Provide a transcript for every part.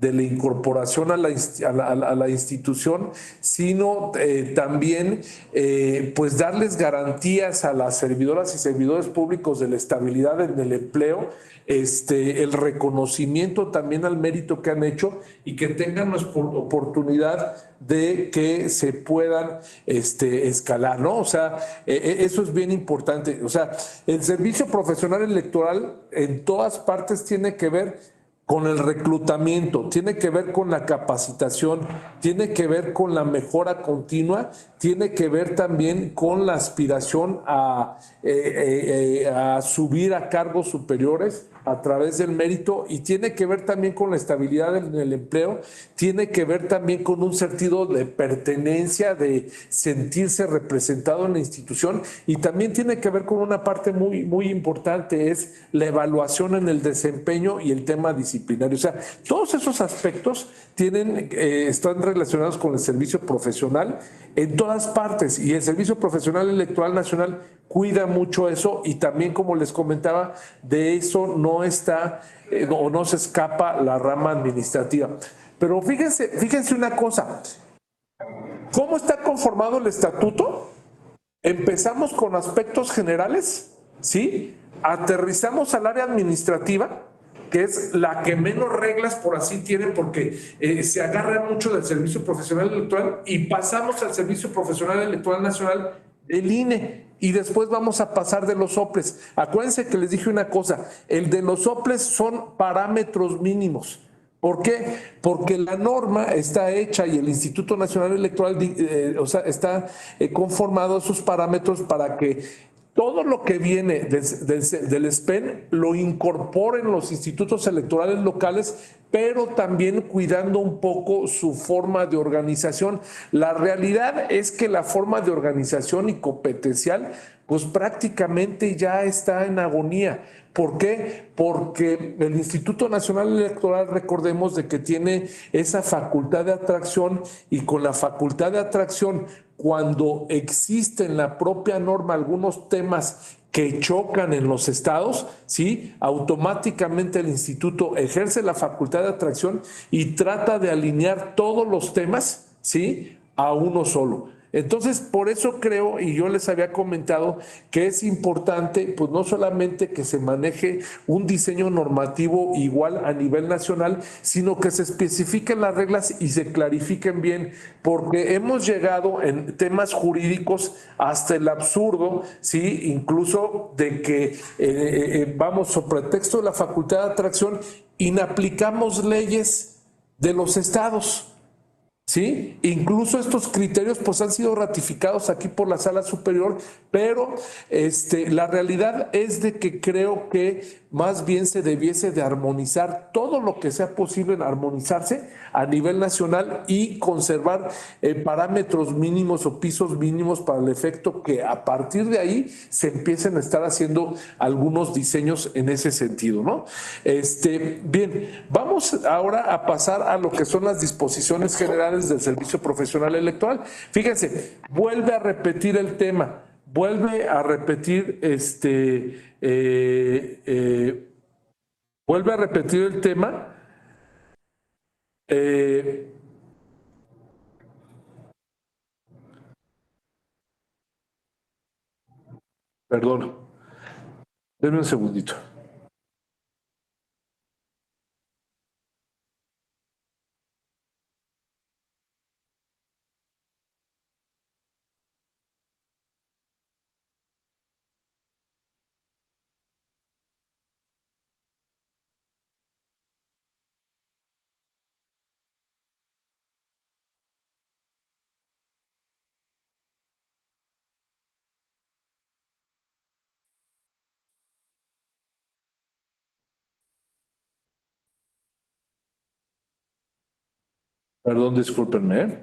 de la incorporación a la institución, sino también pues darles garantías a las servidoras y servidores públicos de la estabilidad en el empleo, el reconocimiento también al mérito que han hecho y que tengan la oportunidad de que se puedan escalar, ¿no? O sea, eso es bien importante. O sea, el servicio profesional electoral en todas partes tiene que ver con el reclutamiento, tiene que ver con la capacitación, tiene que ver con la mejora continua, tiene que ver también con la aspiración a subir a cargos superiores a través del mérito, y tiene que ver también con la estabilidad en el empleo, tiene que ver también con un sentido de pertenencia, de sentirse representado en la institución, y también tiene que ver con una parte muy, muy importante, es la evaluación en el desempeño y el tema disciplinario. O sea, todos esos aspectos están relacionados con el servicio profesional en todas partes, y el Servicio Profesional Electoral Nacional cuida mucho eso, y también, como les comentaba, de eso no está o no se escapa la rama administrativa. Pero fíjense una cosa, ¿cómo está conformado el estatuto? Empezamos con aspectos generales, ¿sí? Aterrizamos al área administrativa, que es la que menos reglas, por así tiene, porque se agarra mucho del Servicio Profesional Electoral, y pasamos al Servicio Profesional Electoral Nacional del INE, y después vamos a pasar de los soples. Acuérdense que les dije una cosa, el de los soples son parámetros mínimos. ¿Por qué? Porque la norma está hecha y el Instituto Nacional Electoral está conformado esos parámetros para que todo lo que viene del SPEN lo incorporen los institutos electorales locales, pero también cuidando un poco su forma de organización. La realidad es que la forma de organización y competencial pues prácticamente ya está en agonía. ¿Por qué? Porque el Instituto Nacional Electoral, recordemos de que tiene esa facultad de atracción, y con la facultad de atracción, cuando existe en la propia norma algunos temas que chocan en los estados, ¿sí? Automáticamente el instituto ejerce la facultad de atracción y trata de alinear todos los temas, ¿sí?, a uno solo. Entonces, por eso creo, y yo les había comentado, que es importante, pues no solamente que se maneje un diseño normativo igual a nivel nacional, sino que se especifiquen las reglas y se clarifiquen bien, porque hemos llegado en temas jurídicos hasta el absurdo, ¿sí? Incluso de que vamos, sobre pretexto de la facultad de atracción, inaplicamos leyes de los estados. ¿Sí? Incluso estos criterios pues han sido ratificados aquí por la Sala Superior, pero la realidad es de que creo que más bien se debiese de armonizar todo lo que sea posible, en armonizarse a nivel nacional y conservar parámetros mínimos o pisos mínimos para el efecto que a partir de ahí se empiecen a estar haciendo algunos diseños en ese sentido, ¿no? Bien, vamos ahora a pasar a lo que son las disposiciones generales del Servicio Profesional Electoral. Fíjense, vuelve a repetir el tema, vuelve a repetir vuelve a repetir el tema. Perdón, denme un segundito. Perdón, discúlpenme, ¿eh?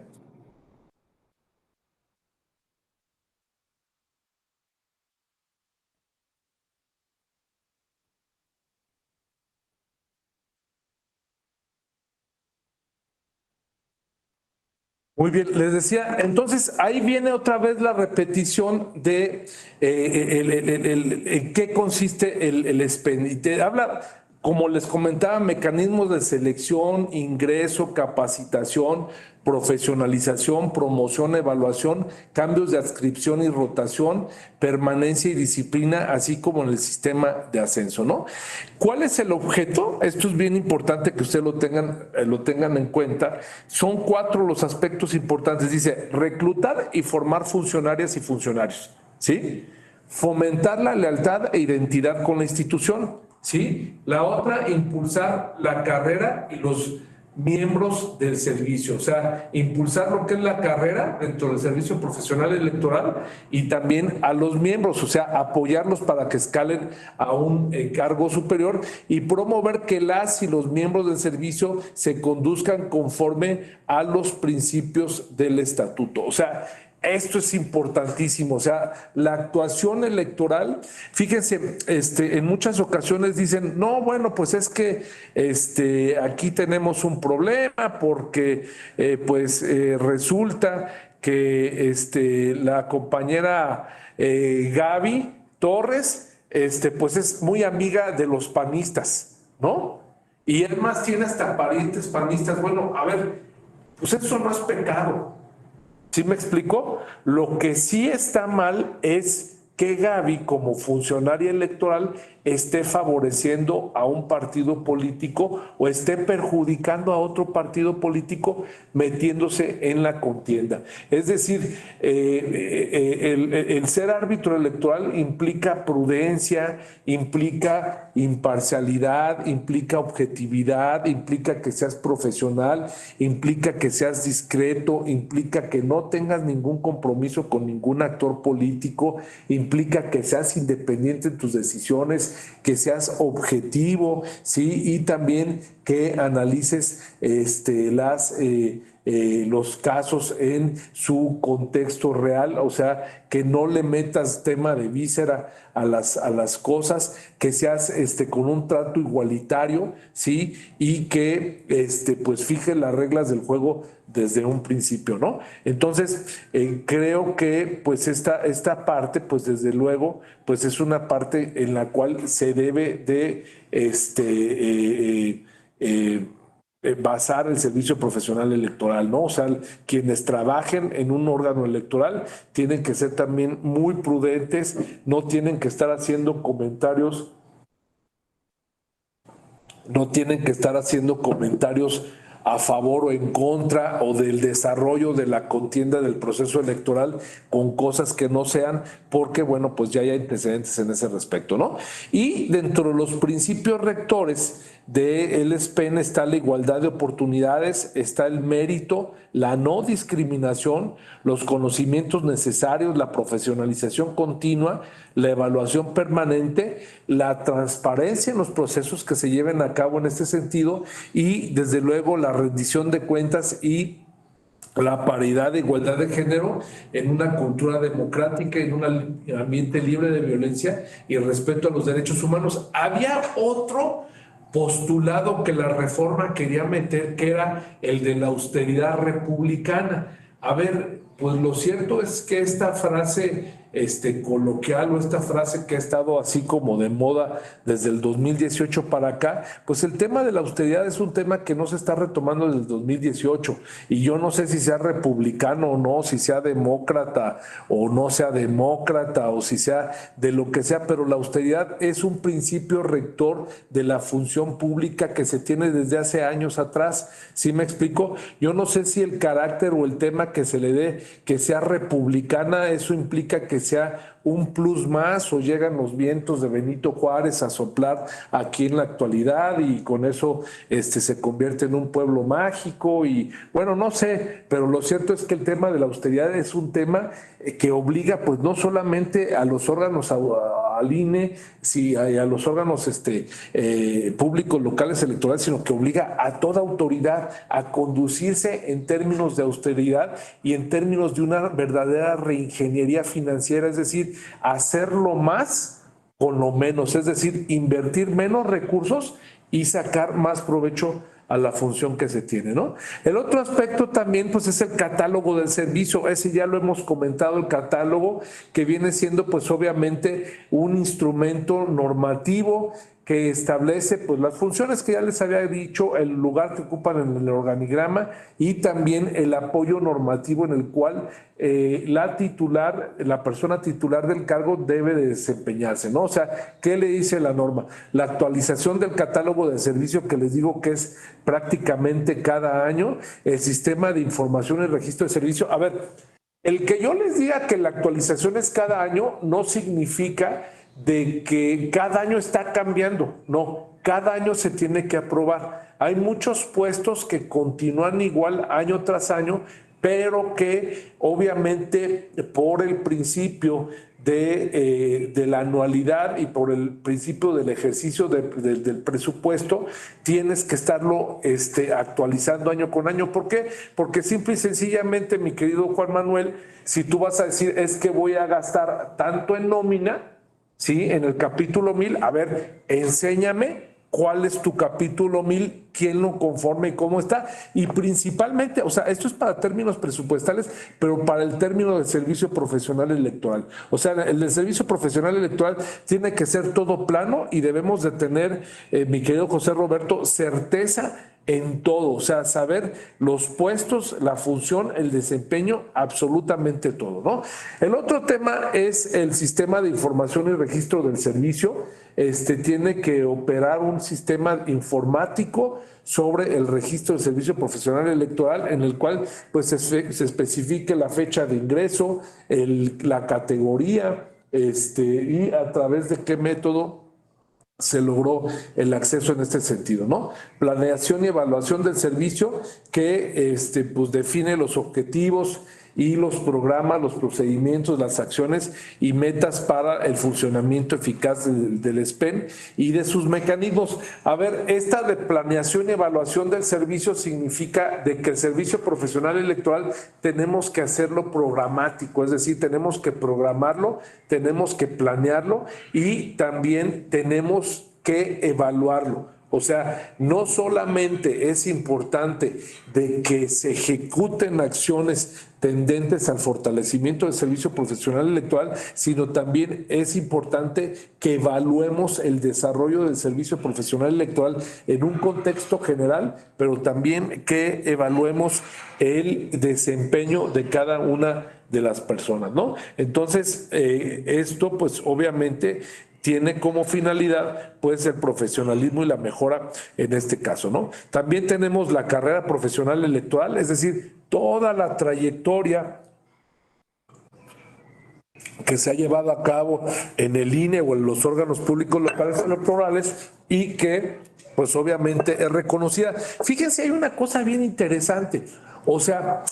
Muy bien, les decía, entonces ahí viene otra vez la repetición de en qué consiste el SPEN. Y te habla como les comentaba, mecanismos de selección, ingreso, capacitación, profesionalización, promoción, evaluación, cambios de adscripción y rotación, permanencia y disciplina, así como en el sistema de ascenso, ¿no? ¿Cuál es el objeto? Esto es bien importante que ustedes lo tengan en cuenta. Son 4 los aspectos importantes. Dice, reclutar y formar funcionarias y funcionarios, ¿sí? Fomentar la lealtad e identidad con la institución, ¿sí? La otra, impulsar la carrera y los miembros del servicio, o sea, impulsar lo que es la carrera dentro del servicio profesional electoral y también a los miembros, o sea, apoyarlos para que escalen a un cargo superior y promover que las y los miembros del servicio se conduzcan conforme a los principios del estatuto. O sea, esto es importantísimo, o sea, la actuación electoral, fíjense, en muchas ocasiones dicen, no, bueno, pues es que aquí tenemos un problema porque resulta que la compañera Gaby Torres, pues es muy amiga de los panistas, ¿no? Y además tiene hasta parientes panistas. Bueno, a ver, pues eso no es pecado. ¿Sí me explico? Lo que sí está mal es que Gaby, como funcionaria electoral, esté favoreciendo a un partido político o esté perjudicando a otro partido político metiéndose en la contienda. Es decir, el ser árbitro electoral implica prudencia, implica imparcialidad, implica objetividad, implica que seas profesional, implica que seas discreto, implica que no tengas ningún compromiso con ningún actor político, implica que seas independiente en tus decisiones, que seas objetivo, ¿sí? Y también que analices los casos en su contexto real, o sea, que no le metas tema de víscera a las cosas, que seas con un trato igualitario, ¿sí? Y que pues fije las reglas del juego desde un principio, ¿no? Entonces, creo que pues esta parte, pues desde luego, pues es una parte en la cual se debe de basar el servicio profesional electoral, ¿no? O sea, quienes trabajen en un órgano electoral tienen que ser también muy prudentes, no tienen que estar haciendo comentarios, no tienen que estar haciendo comentarios a favor o en contra o del desarrollo de la contienda del proceso electoral con cosas que no sean, porque bueno, pues ya hay antecedentes en ese respecto, ¿no? Y dentro de los principios rectores del SPEN está la igualdad de oportunidades, está el mérito, la no discriminación, los conocimientos necesarios, la profesionalización continua, la evaluación permanente, la transparencia en los procesos que se lleven a cabo en este sentido y desde luego la rendición de cuentas y la paridad de igualdad de género en una cultura democrática, en un ambiente libre de violencia y respeto a los derechos humanos. Había otro postulado que la reforma quería meter, que era el de la austeridad republicana. A ver, pues lo cierto es que esta frase coloquial o esta frase que ha estado así como de moda desde el 2018 para acá, pues el tema de la austeridad es un tema que no se está retomando desde el 2018 y yo no sé si sea republicano o no, si sea demócrata o no sea demócrata o si sea de lo que sea, pero la austeridad es un principio rector de la función pública que se tiene desde hace años atrás. ¿Sí me explico? Yo no sé si el carácter o el tema que se le dé que sea republicana, eso implica que sea un plus más o llegan los vientos de Benito Juárez a soplar aquí en la actualidad y con eso se convierte en un pueblo mágico y bueno, no sé, pero lo cierto es que el tema de la austeridad es un tema que obliga pues no solamente a los órganos al INE, sí, a los órganos públicos locales electorales, sino que obliga a toda autoridad a conducirse en términos de austeridad y en términos de una verdadera reingeniería financiera, es decir, hacerlo más con lo menos, es decir, invertir menos recursos y sacar más provecho a la función que se tiene, ¿no? El otro aspecto también, pues, es el catálogo del servicio. Ese ya lo hemos comentado, el catálogo, que viene siendo, pues, obviamente, un instrumento normativo que establece pues las funciones que ya les había dicho, el lugar que ocupan en el organigrama y también el apoyo normativo en el cual la persona titular del cargo debe de desempeñarse, ¿no? O sea, ¿qué le dice la norma? La actualización del catálogo de servicio, que les digo que es prácticamente cada año, el sistema de información y registro de servicio. A ver, el que yo les diga que la actualización es cada año no significa de que cada año está cambiando, no, cada año se tiene que aprobar. Hay muchos puestos que continúan igual año tras año, pero que obviamente por el principio de la anualidad y por el principio del ejercicio del presupuesto, tienes que estarlo actualizando año con año. ¿Por qué? Porque simple y sencillamente, mi querido Juan Manuel, si tú vas a decir es que voy a gastar tanto en nómina, ¿sí? En el capítulo 1000, a ver, enséñame cuál es tu capítulo 1000, quién lo conforma y cómo está. Y principalmente, o sea, esto es para términos presupuestales, pero para el término del servicio profesional electoral. O sea, el del servicio profesional electoral tiene que ser todo plano y debemos de tener, mi querido José Roberto, certeza en todo, o sea, saber los puestos, la función, el desempeño, absolutamente todo, ¿no? El otro tema es el sistema de información y registro del servicio. Tiene que operar un sistema informático sobre el registro del servicio profesional electoral, en el cual pues se especifique la fecha de ingreso, la categoría, y a través de qué método se logró el acceso en este sentido, ¿no? Planeación y evaluación del servicio que pues define los objetivos y los programas, los procedimientos, las acciones y metas para el funcionamiento eficaz del SPEN y de sus mecanismos. A ver, esta de planeación y evaluación del servicio significa de que el servicio profesional electoral tenemos que hacerlo programático, es decir, tenemos que programarlo, tenemos que planearlo y también tenemos que evaluarlo. O sea, no solamente es importante de que se ejecuten acciones tendentes al fortalecimiento del servicio profesional electoral, sino también es importante que evaluemos el desarrollo del servicio profesional electoral en un contexto general, pero también que evaluemos el desempeño de cada una de las personas, ¿no? Entonces, esto pues obviamente tiene como finalidad pues el profesionalismo y la mejora en este caso, ¿no? También tenemos la carrera profesional electoral, es decir, toda la trayectoria que se ha llevado a cabo en el INE o en los órganos públicos locales electorales y que pues obviamente es reconocida. Fíjense, hay una cosa bien interesante, o sea,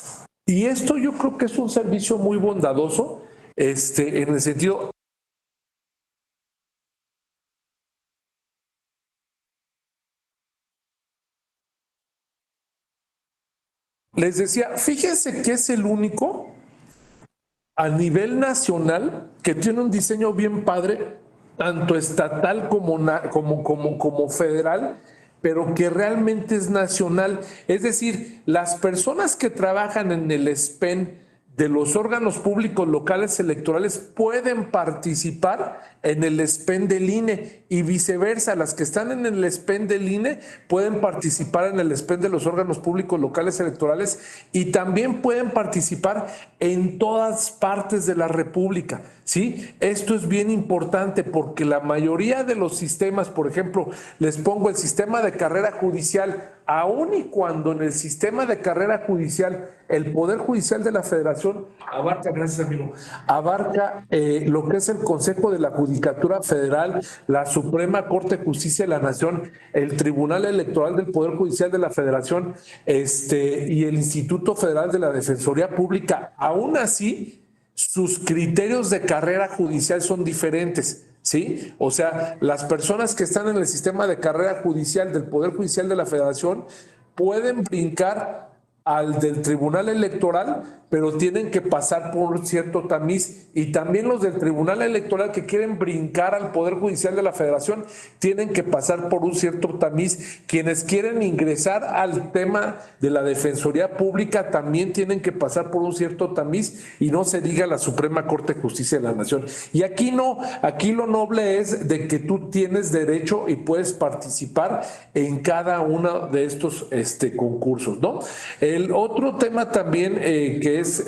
y esto yo creo que es un servicio muy bondadoso, en el sentido. Les decía, fíjense que es el único a nivel nacional que tiene un diseño bien padre, tanto estatal como federal, pero que realmente es nacional. Es decir, las personas que trabajan en el SPEN de los órganos públicos locales electorales pueden participar en el SPEN del INE y viceversa. Las que están en el SPEN del INE pueden participar en el SPEN de los órganos públicos locales electorales y también pueden participar en todas partes de la República. ¿Sí? Esto es bien importante porque la mayoría de los sistemas, por ejemplo, les pongo el sistema de carrera judicial, aun y cuando en el sistema de carrera judicial el Poder Judicial de la Federación abarca, gracias amigo, abarca lo que es el Consejo de la Judicatura Federal, la Suprema Corte de Justicia de la Nación, el Tribunal Electoral del Poder Judicial de la Federación, y el Instituto Federal de la Defensoría Pública. Aún así, sus criterios de carrera judicial son diferentes, ¿sí? O sea, las personas que están en el sistema de carrera judicial del Poder Judicial de la Federación pueden brincar al del Tribunal Electoral, pero tienen que pasar por cierto tamiz. Y también los del Tribunal Electoral que quieren brincar al Poder Judicial de la Federación tienen que pasar por un cierto tamiz. Quienes quieren ingresar al tema de la Defensoría Pública también tienen que pasar por un cierto tamiz, y no se diga la Suprema Corte de Justicia de la Nación. Y aquí no, aquí lo noble es de que tú tienes derecho y puedes participar en cada uno de estos concursos, ¿no? El otro tema también que es,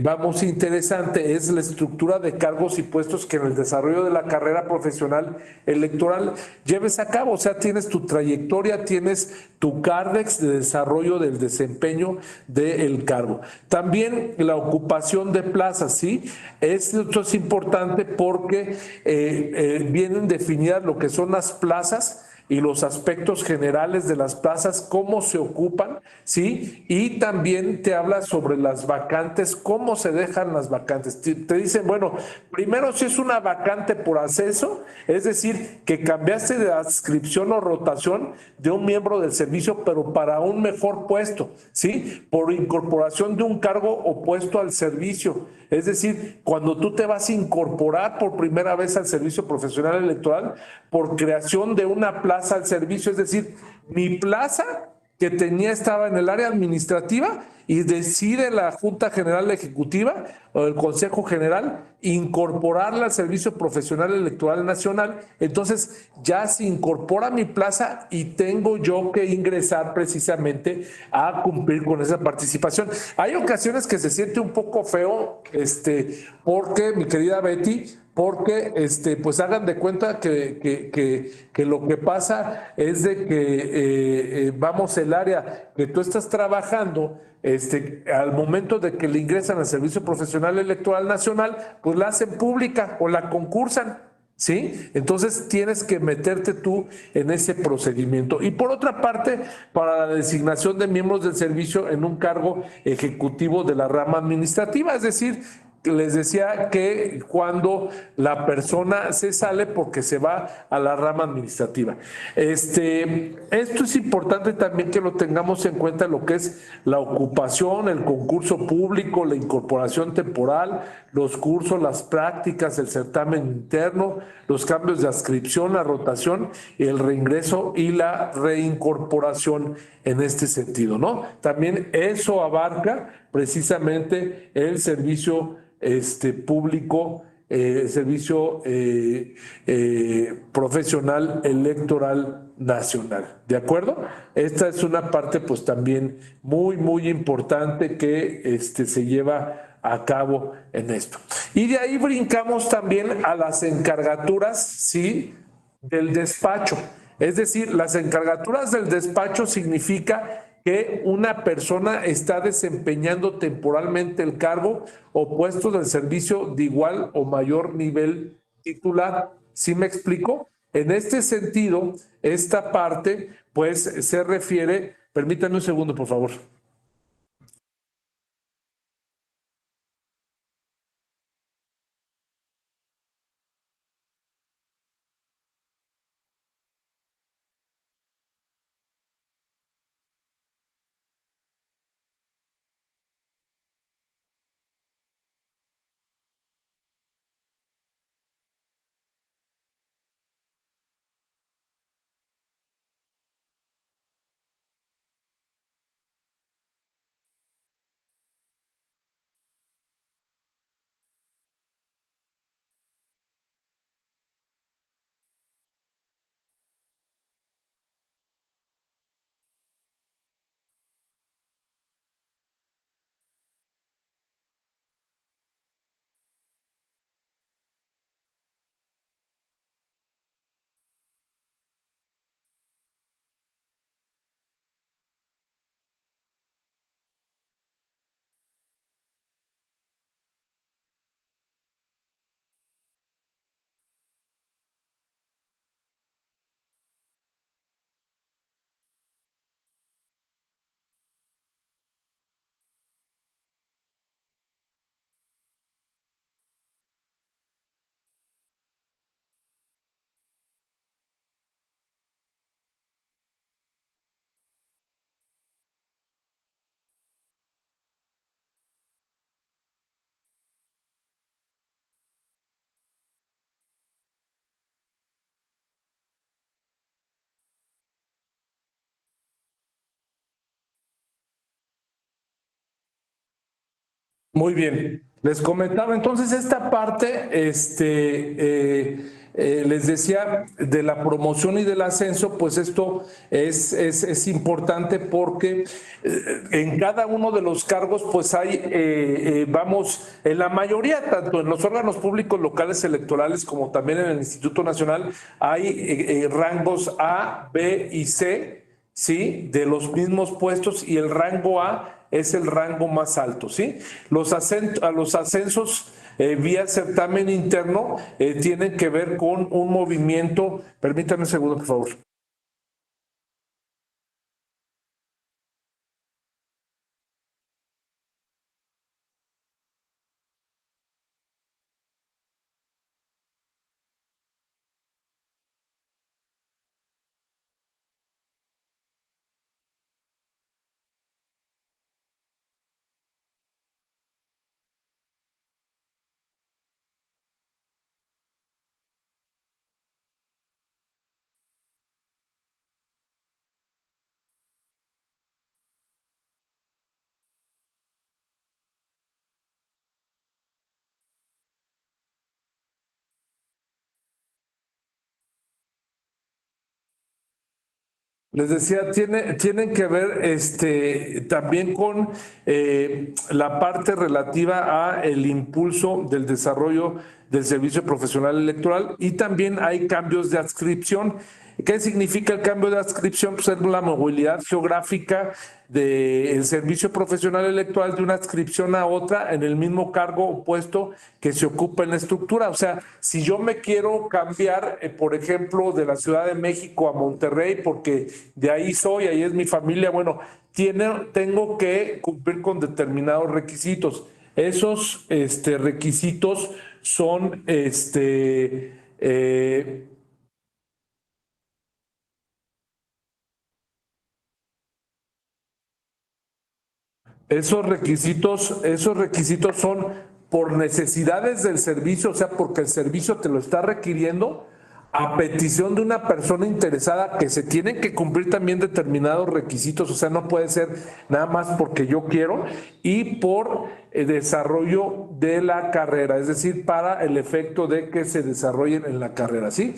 vamos, interesante es la estructura de cargos y puestos que en el desarrollo de la carrera profesional electoral lleves a cabo. O sea, tienes tu trayectoria, tienes tu CARDEX de desarrollo del desempeño del cargo. También la ocupación de plazas, ¿sí? Esto es importante porque vienen definidas lo que son las plazas y los aspectos generales de las plazas, cómo se ocupan, ¿sí? Y también te habla sobre las vacantes, cómo se dejan las vacantes. Te dicen, bueno, primero si es una vacante por acceso, es decir, que cambiaste de adscripción o rotación de un miembro del servicio, pero para un mejor puesto, ¿sí? Por incorporación de un cargo opuesto al servicio. Es decir, cuando tú te vas a incorporar por primera vez al servicio profesional electoral por creación de una plaza al servicio, es decir, mi plaza que tenía estaba en el área administrativa y decide la Junta General Ejecutiva o el Consejo General incorporarla al Servicio Profesional Electoral Nacional. Entonces ya se incorpora mi plaza y tengo yo que ingresar precisamente a cumplir con esa participación. Hay ocasiones que se siente un poco feo, porque, mi querida Betty, porque pues hagan de cuenta que lo que pasa es de que vamos, el área que tú estás trabajando, al momento de que le ingresan al Servicio Profesional Electoral Nacional, pues la hacen pública o la concursan. ¿Sí? Entonces tienes que meterte tú en ese procedimiento. Y por otra parte, para la designación de miembros del servicio en un cargo ejecutivo de la rama administrativa, es decir, les decía que cuando la persona se sale porque se va a la rama administrativa. Esto es importante también que lo tengamos en cuenta, lo que es la ocupación, el concurso público, la incorporación temporal, los cursos, las prácticas, el certamen interno, los cambios de adscripción, la rotación, el reingreso y la reincorporación en este sentido, ¿no? También eso abarca precisamente el servicio público, servicio profesional electoral nacional. ¿De acuerdo? Esta es una parte pues también muy, muy importante que se lleva a cabo en esto. Y de ahí brincamos también a las encargaturas, ¿sí? Del despacho. Es decir, las encargaturas del despacho significa que una persona está desempeñando temporalmente el cargo o puesto del servicio de igual o mayor nivel titular. ¿Sí me explico? En este sentido, esta parte, pues, se refiere, permítanme un segundo, por favor. Muy bien. Les comentaba entonces esta parte, les decía de la promoción y del ascenso, pues esto es importante porque en cada uno de los cargos, pues hay, vamos, en la mayoría, tanto en los órganos públicos locales electorales como también en el Instituto Nacional, hay rangos A, B y C, ¿sí? De los mismos puestos, y el rango A es el rango más alto, ¿sí? Los ascensos vía certamen interno tienen que ver con un movimiento. Permítame un segundo, por favor. Les decía, tienen que ver también con la parte relativa a el impulso del desarrollo del servicio profesional electoral, y también hay cambios de adscripción. ¿Qué significa el cambio de adscripción? Pues es la movilidad geográfica del servicio profesional electoral de una adscripción a otra en el mismo cargo o puesto que se ocupa en la estructura. O sea, si yo me quiero cambiar, por ejemplo, de la Ciudad de México a Monterrey, porque de ahí soy, ahí es mi familia, bueno, tengo que cumplir con determinados requisitos. Esos requisitos son esos requisitos son por necesidades del servicio, o sea, porque el servicio te lo está requiriendo, a petición de una persona interesada, que se tienen que cumplir también determinados requisitos, o sea, no puede ser nada más porque yo quiero, y por desarrollo de la carrera, es decir, para el efecto de que se desarrollen en la carrera, ¿sí?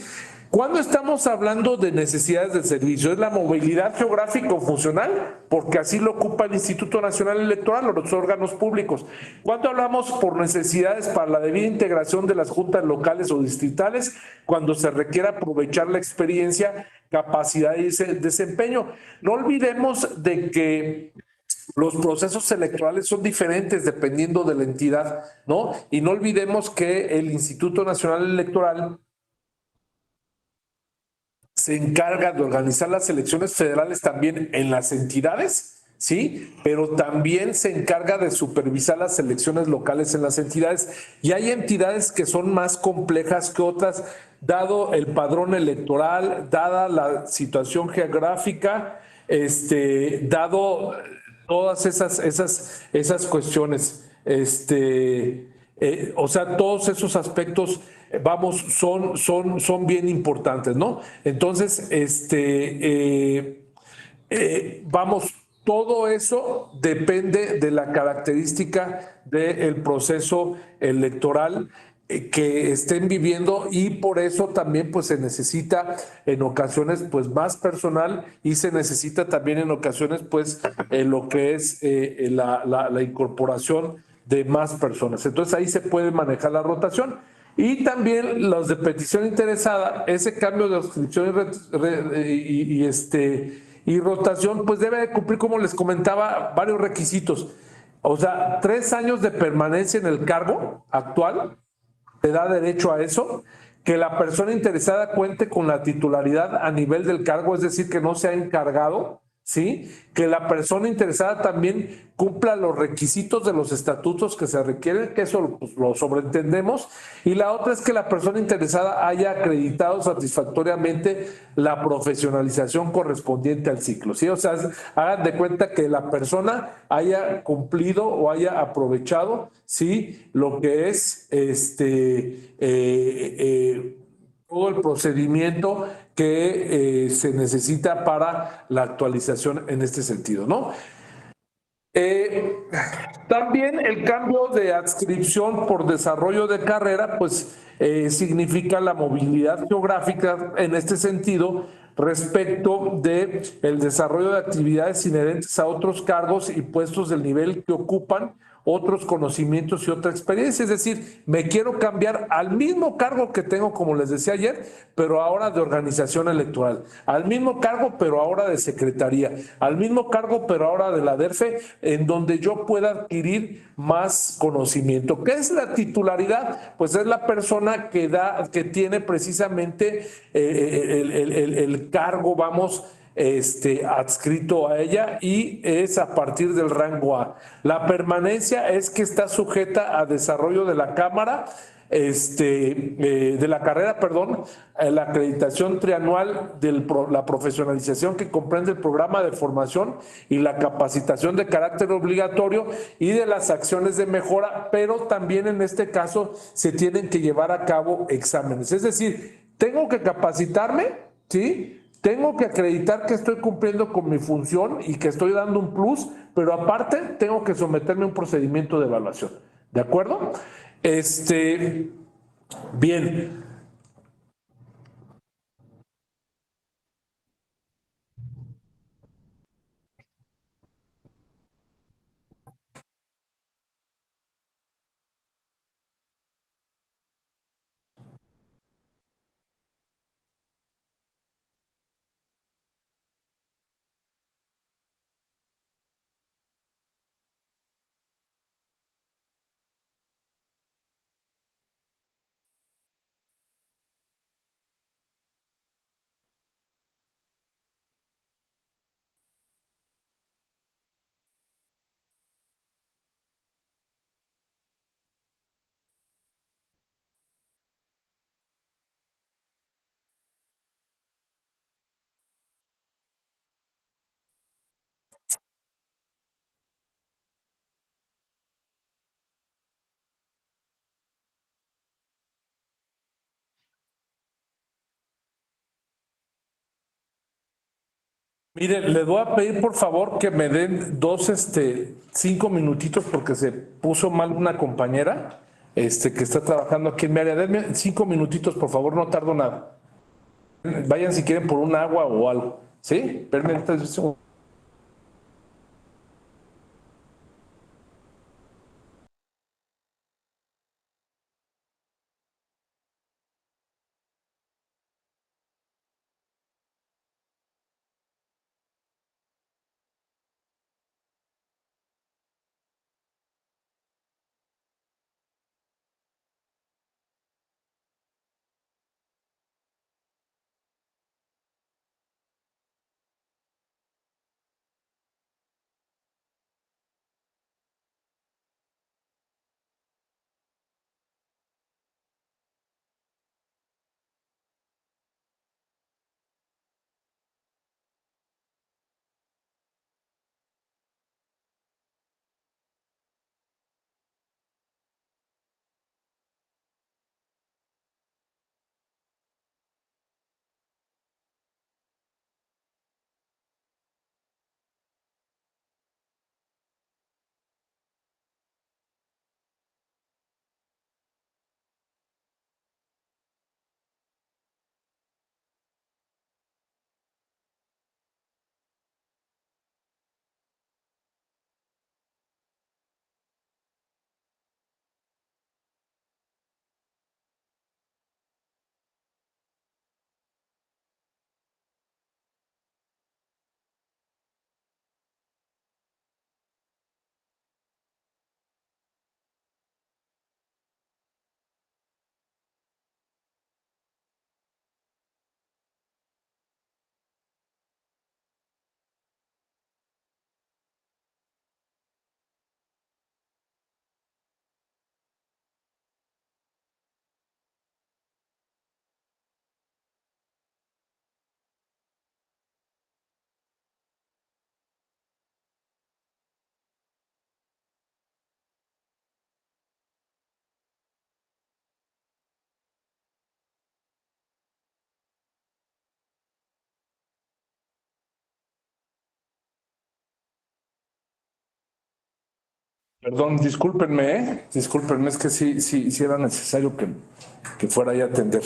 Cuando estamos hablando de necesidades del servicio, es la movilidad geográfico-funcional, porque así lo ocupa el Instituto Nacional Electoral o los órganos públicos. Cuando hablamos por necesidades para la debida integración de las juntas locales o distritales, cuando se requiere aprovechar la experiencia, capacidad y desempeño. No olvidemos de que los procesos electorales son diferentes dependiendo de la entidad, ¿no? Y no olvidemos que el Instituto Nacional Electoral se encarga de organizar las elecciones federales también en las entidades, ¿sí? Pero también se encarga de supervisar las elecciones locales en las entidades. Y hay entidades que son más complejas que otras, dado el padrón electoral, dada la situación geográfica, dado todas esas cuestiones. O sea, todos esos aspectos, vamos, son bien importantes, ¿no? Entonces, vamos, todo eso depende de la característica del proceso electoral que estén viviendo, y por eso también pues se necesita en ocasiones pues más personal, y se necesita también en ocasiones pues lo que es la incorporación de más personas. Entonces ahí se puede manejar la rotación. Y también los de petición interesada, ese cambio de inscripción y rotación, pues debe de cumplir, como les comentaba, varios requisitos. O sea, 3 años de permanencia en el cargo actual te da derecho a eso, que la persona interesada cuente con la titularidad a nivel del cargo, es decir, que no sea encargado, ¿sí? Que la persona interesada también cumpla los requisitos de los estatutos que se requieren, que eso pues, lo sobreentendemos. Y la otra es que la persona interesada haya acreditado satisfactoriamente la profesionalización correspondiente al ciclo, ¿sí? O sea, hagan de cuenta que la persona haya cumplido o haya aprovechado, ¿sí? Lo que es todo el procedimiento que se necesita para la actualización en este sentido, ¿no? Eh, También el cambio de adscripción por desarrollo de carrera, pues significa la movilidad geográfica en este sentido respecto de el desarrollo de actividades inherentes a otros cargos y puestos del nivel que ocupan, otros conocimientos y otra experiencia. Es decir, me quiero cambiar al mismo cargo que tengo, como les decía ayer, pero ahora de organización electoral, al mismo cargo, pero ahora de secretaría, al mismo cargo, pero ahora de la DERFE, en donde yo pueda adquirir más conocimiento. ¿Qué es la titularidad? Pues es la persona que da, que tiene precisamente el cargo, vamos, adscrito a ella, y es a partir del rango A. La permanencia es que está sujeta a desarrollo de la Cámara, de la carrera, perdón, la acreditación trianual de la profesionalización que comprende el programa de formación y la capacitación de carácter obligatorio y de las acciones de mejora, pero también en este caso se tienen que llevar a cabo exámenes. Es decir, tengo que capacitarme, ¿sí? Tengo que acreditar que estoy cumpliendo con mi función y que estoy dando un plus, pero aparte tengo que someterme a un procedimiento de evaluación. ¿De acuerdo? Este, bien. Mire, le voy a pedir por favor que me den 5 minutitos porque se puso mal una compañera, que está trabajando aquí en mi área. Denme 5 minutitos, por favor, no tardo nada. Vayan si quieren por un agua o algo. ¿Sí? Permítanme. Perdón, discúlpenme, es que sí era necesario que fuera ahí a atender.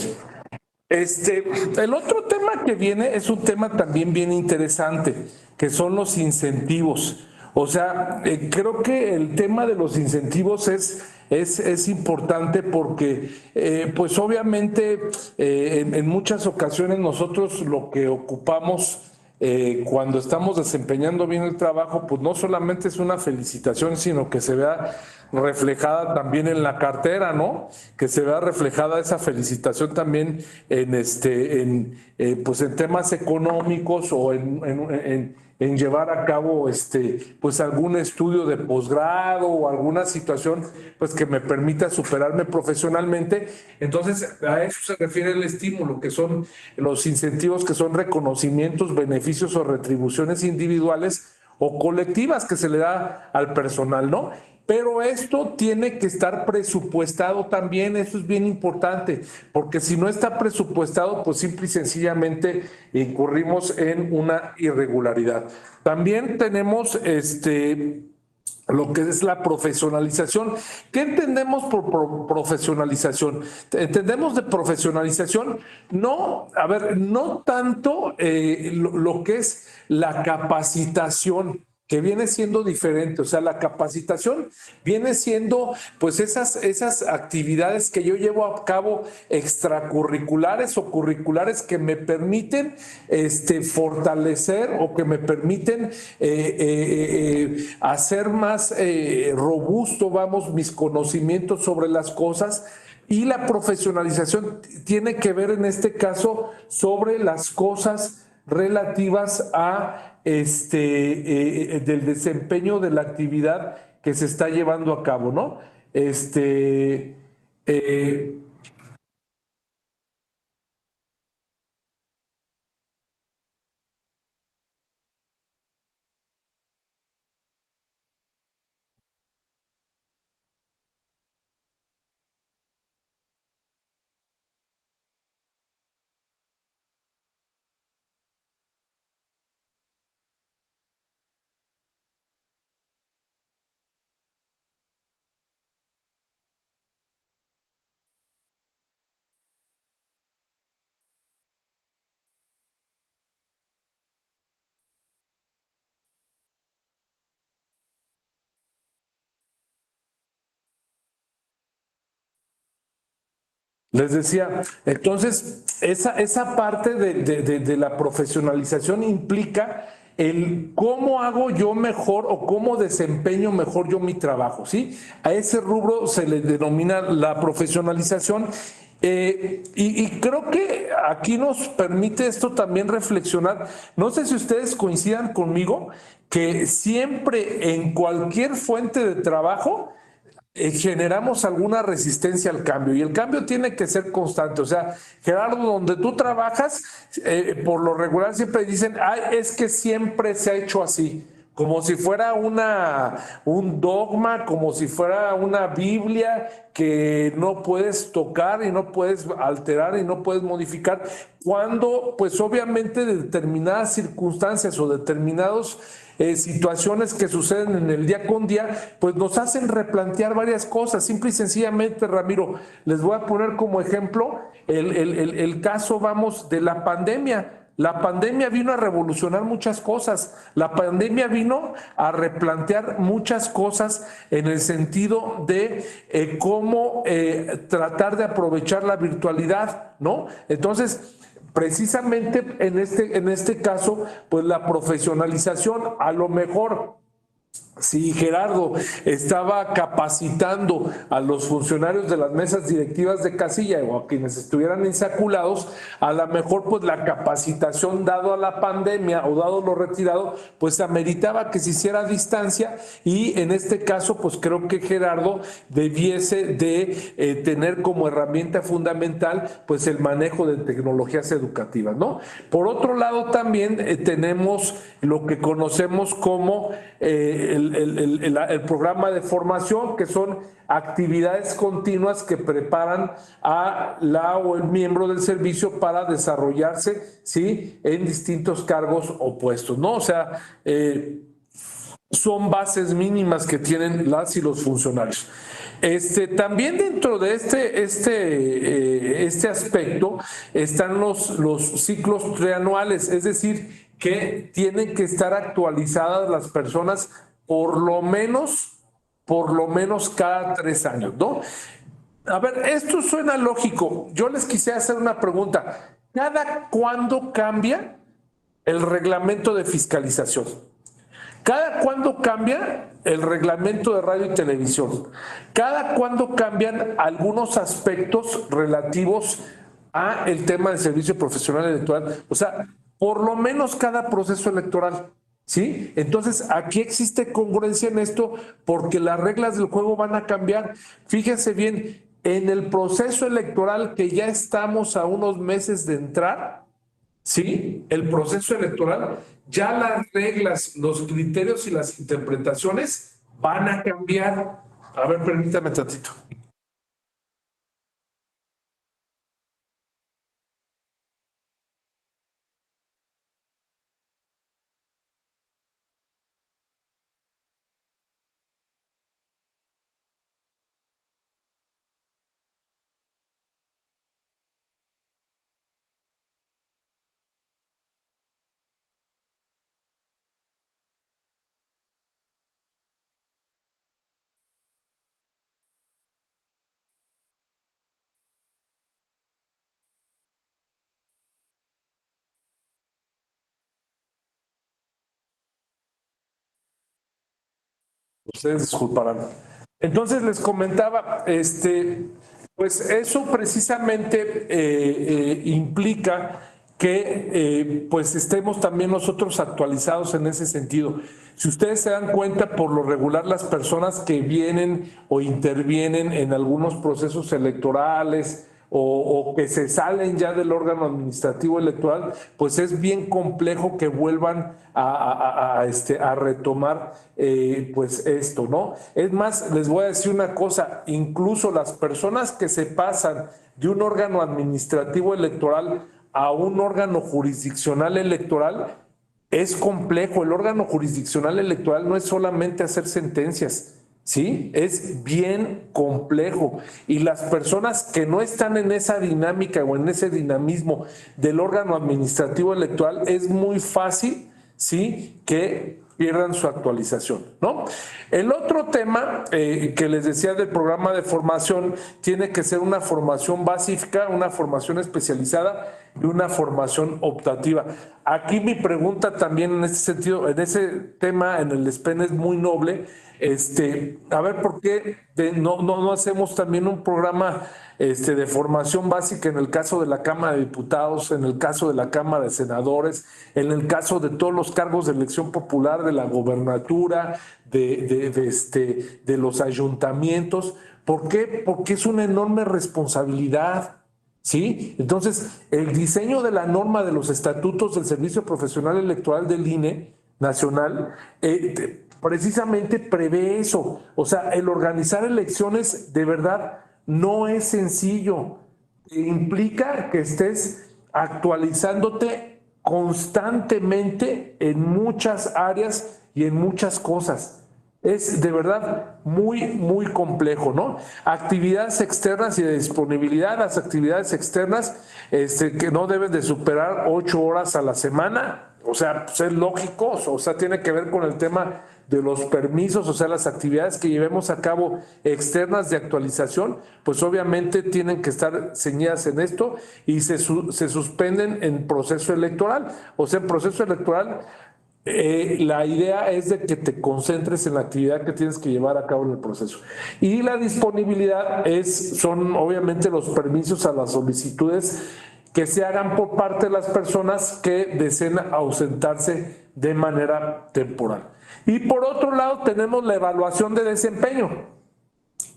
El otro tema que viene es un tema también bien interesante, que son los incentivos. O sea, creo que el tema de los incentivos es importante porque, pues obviamente, en muchas ocasiones nosotros lo que ocupamos cuando estamos desempeñando bien el trabajo, pues no solamente es una felicitación, sino que se vea reflejada también en la cartera, ¿no? Que se vea reflejada esa felicitación también pues en temas económicos o en llevar a cabo pues algún estudio de posgrado o alguna situación pues que me permita superarme profesionalmente. Entonces, a eso se refiere el estímulo, que son los incentivos, que son reconocimientos, beneficios o retribuciones individuales o colectivas que se le da al personal, ¿no? Pero esto tiene que estar presupuestado también, eso es bien importante, porque si no está presupuestado, pues simple y sencillamente incurrimos en una irregularidad. También tenemos lo que es la profesionalización. ¿Qué entendemos por profesionalización? Entendemos de profesionalización, no, a ver, no tanto lo que es la capacitación, que viene siendo diferente. O sea, la capacitación viene siendo pues esas actividades que yo llevo a cabo extracurriculares o curriculares que me permiten fortalecer o que me permiten hacer más robusto, vamos, mis conocimientos sobre las cosas. Y la profesionalización tiene que ver en este caso sobre las cosas relativas a del desempeño de la actividad que se está llevando a cabo, ¿no? Eh, Les decía, entonces, esa parte de la profesionalización implica el cómo hago yo mejor o cómo desempeño mejor yo mi trabajo, ¿sí? A ese rubro se le denomina la profesionalización. Y creo que aquí nos permite esto también reflexionar. No sé si ustedes coincidan conmigo que siempre en cualquier fuente de trabajo, generamos alguna resistencia al cambio y el cambio tiene que ser constante. O sea, Gerardo, donde tú trabajas, por lo regular siempre dicen, ay, es que siempre se ha hecho así, como si fuera un dogma, como si fuera una Biblia que no puedes tocar y no puedes alterar y no puedes modificar, cuando pues obviamente determinadas circunstancias o determinados situaciones que suceden en el día con día, pues nos hacen replantear varias cosas. Simple y sencillamente, Ramiro, les voy a poner como ejemplo el caso, vamos, de la pandemia. La pandemia vino a revolucionar muchas cosas. La pandemia vino a replantear muchas cosas en el sentido de cómo tratar de aprovechar la virtualidad, ¿no? Entonces, precisamente en este caso, pues la profesionalización, a lo mejor si Gerardo estaba capacitando a los funcionarios de las mesas directivas de casilla o a quienes estuvieran insaculados, a lo mejor pues la capacitación dado a la pandemia o dado lo retirado, pues ameritaba que se hiciera a distancia y en este caso pues creo que Gerardo debiese de tener como herramienta fundamental pues el manejo de tecnologías educativas, ¿no? Por otro lado también tenemos lo que conocemos como el programa de formación, que son actividades continuas que preparan a la o el miembro del servicio para desarrollarse, ¿sí?, en distintos cargos o puestos, ¿no? O sea, son bases mínimas que tienen las y los funcionarios. También dentro de este aspecto están los ciclos trianuales, es decir, que tienen que estar actualizadas las personas por lo menos cada 3 años, ¿no? A ver, esto suena lógico. Yo les quisiera hacer una pregunta. ¿Cada cuándo cambia el reglamento de fiscalización? ¿Cada cuándo cambia el reglamento de radio y televisión? ¿Cada cuándo cambian algunos aspectos relativos a el tema del servicio profesional electoral? O sea, por lo menos cada proceso electoral. ¿Sí? Entonces, aquí existe congruencia en esto porque las reglas del juego van a cambiar. Fíjense bien, en el proceso electoral que ya estamos a unos meses de entrar, ¿sí? El proceso electoral, ya las reglas, los criterios y las interpretaciones van a cambiar. A ver, permítame tantito. Ustedes disculparán. Entonces les comentaba, pues eso precisamente implica que pues estemos también nosotros actualizados en ese sentido. Si ustedes se dan cuenta, por lo regular las personas que vienen o intervienen en algunos procesos electorales o que se salen ya del órgano administrativo electoral, pues es bien complejo que vuelvan a retomar pues esto, ¿no? Es más, les voy a decir una cosa, incluso las personas que se pasan de un órgano administrativo electoral a un órgano jurisdiccional electoral, es complejo. El órgano jurisdiccional electoral no es solamente hacer sentencias, ¿sí? Es bien complejo. Y las personas que no están en esa dinámica o en ese dinamismo del órgano administrativo electoral, es muy fácil, ¿sí?, que pierdan su actualización, ¿no? El otro tema que les decía del programa de formación tiene que ser una formación básica, una formación especializada y una formación optativa. Aquí mi pregunta también en este sentido, en ese tema, en el SPEN es muy noble. A ver, ¿por qué no hacemos también un programa de formación básica en el caso de la Cámara de Diputados, en el caso de la Cámara de Senadores, en el caso de todos los cargos de elección popular, de la gobernatura, de los ayuntamientos? ¿Por qué? Porque es una enorme responsabilidad. ¿Sí? Entonces, el diseño de la norma de los estatutos del Servicio Profesional Electoral del INE nacional precisamente prevé eso. O sea, el organizar elecciones de verdad no es sencillo. Implica que estés actualizándote constantemente en muchas áreas y en muchas cosas. Es de verdad muy complejo, ¿no? Actividades externas y de disponibilidad. Las actividades externas que no deben de superar 8 horas a la semana. O sea, pues es lógico, o sea, tiene que ver con el tema de los permisos, o sea, las actividades que llevemos a cabo externas de actualización, pues obviamente tienen que estar ceñidas en esto y se suspenden en proceso electoral. O sea, en proceso electoral la idea es de que te concentres en la actividad que tienes que llevar a cabo en el proceso. Y la disponibilidad son obviamente los permisos a las solicitudes que se hagan por parte de las personas que deseen ausentarse de manera temporal. Y por otro lado tenemos la evaluación de desempeño.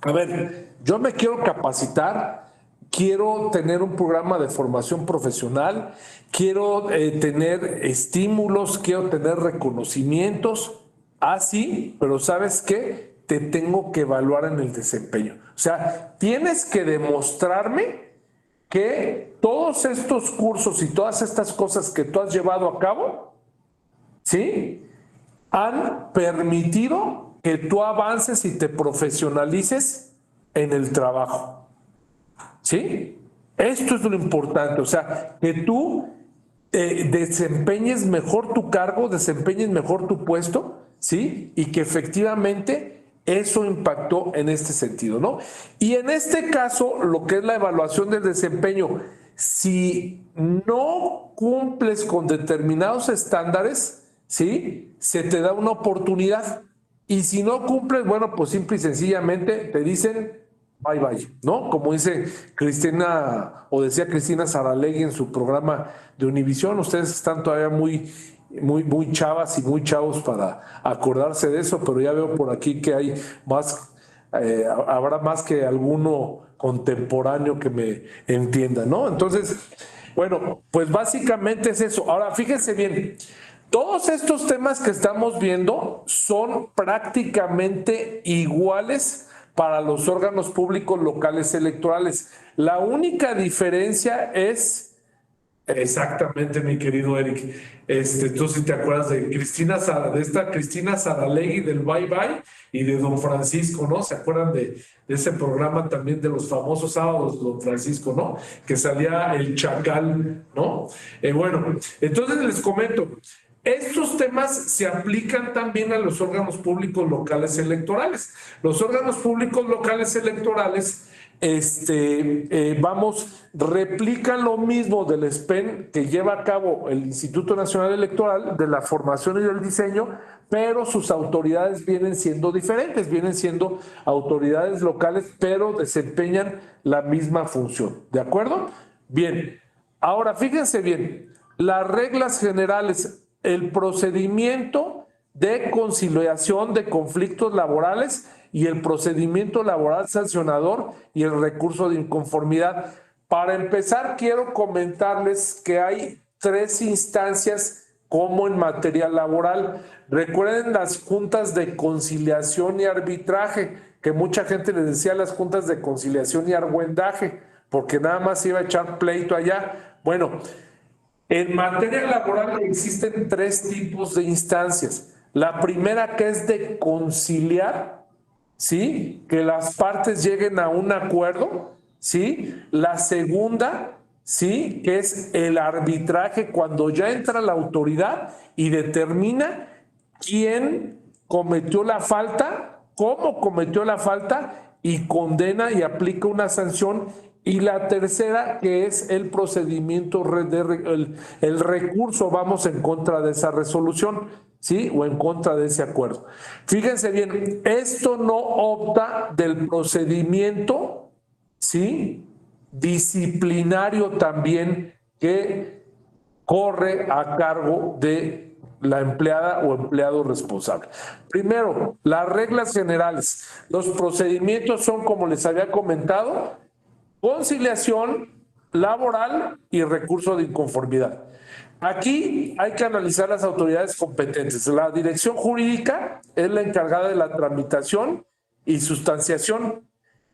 A ver, yo me quiero capacitar, quiero tener un programa de formación profesional, quiero tener estímulos, quiero tener reconocimientos, así, pero ¿sabes qué? Te tengo que evaluar en el desempeño. O sea, tienes que demostrarme que todos estos cursos y todas estas cosas que tú has llevado a cabo, ¿sí?, han permitido que tú avances y te profesionalices en el trabajo. ¿Sí? Esto es lo importante, o sea, que tú desempeñes mejor tu cargo, desempeñes mejor tu puesto, ¿sí? Y que efectivamente eso impactó en este sentido, ¿no? Y en este caso, lo que es la evaluación del desempeño, si no cumples con determinados estándares, ¿sí? Se te da una oportunidad. Y si no cumples, bueno, pues simple y sencillamente te dicen bye bye, ¿no? Como dice Cristina, o decía Cristina Saralegui en su programa de Univisión, ustedes están todavía muy chavas y muy chavos para acordarse de eso, pero ya veo por aquí que hay más, habrá más que alguno contemporáneo que me entienda, ¿no? Entonces, bueno, pues básicamente es eso. Ahora, fíjense bien, todos estos temas que estamos viendo son prácticamente iguales para los órganos públicos locales electorales. La única diferencia es, exactamente, mi querido Eric, tú si te acuerdas de de esta Cristina Saralegui del Bye Bye y de Don Francisco, ¿no? ¿Se acuerdan de ese programa también de los famosos sábados, Don Francisco, ¿no? Que salía el chacal, ¿no? Bueno, entonces les comento, estos temas se aplican también a los órganos públicos locales electorales. Los órganos públicos locales electorales, replican lo mismo del SPEN que lleva a cabo el Instituto Nacional Electoral, de la formación y del diseño, pero sus autoridades vienen siendo diferentes, vienen siendo autoridades locales, pero desempeñan la misma función. ¿De acuerdo? Bien. Ahora, fíjense bien, las reglas generales, el procedimiento de conciliación de conflictos laborales y el procedimiento laboral sancionador y el recurso de inconformidad. Para empezar, quiero comentarles que hay 3 instancias como en materia laboral. Recuerden las juntas de conciliación y arbitraje, que mucha gente les decía las juntas de conciliación y argüendaje, porque nada más iba a echar pleito allá. Bueno, en materia laboral existen 3 tipos de instancias. La primera, que es de conciliar, ¿sí? Que las partes lleguen a un acuerdo, ¿sí? La segunda, ¿sí? Que es el arbitraje, cuando ya entra la autoridad y determina quién cometió la falta, cómo cometió la falta y condena y aplica una sanción. Y la tercera, que es el procedimiento, el recurso, vamos, en contra de esa resolución, ¿sí? O en contra de ese acuerdo. Fíjense bien, esto no opta del procedimiento, ¿sí? Disciplinario también, que corre a cargo de la empleada o empleado responsable. Primero, las reglas generales. Los procedimientos son, como les había comentado, conciliación laboral y recurso de inconformidad. Aquí hay que analizar las autoridades competentes. La dirección jurídica es la encargada de la tramitación y sustanciación,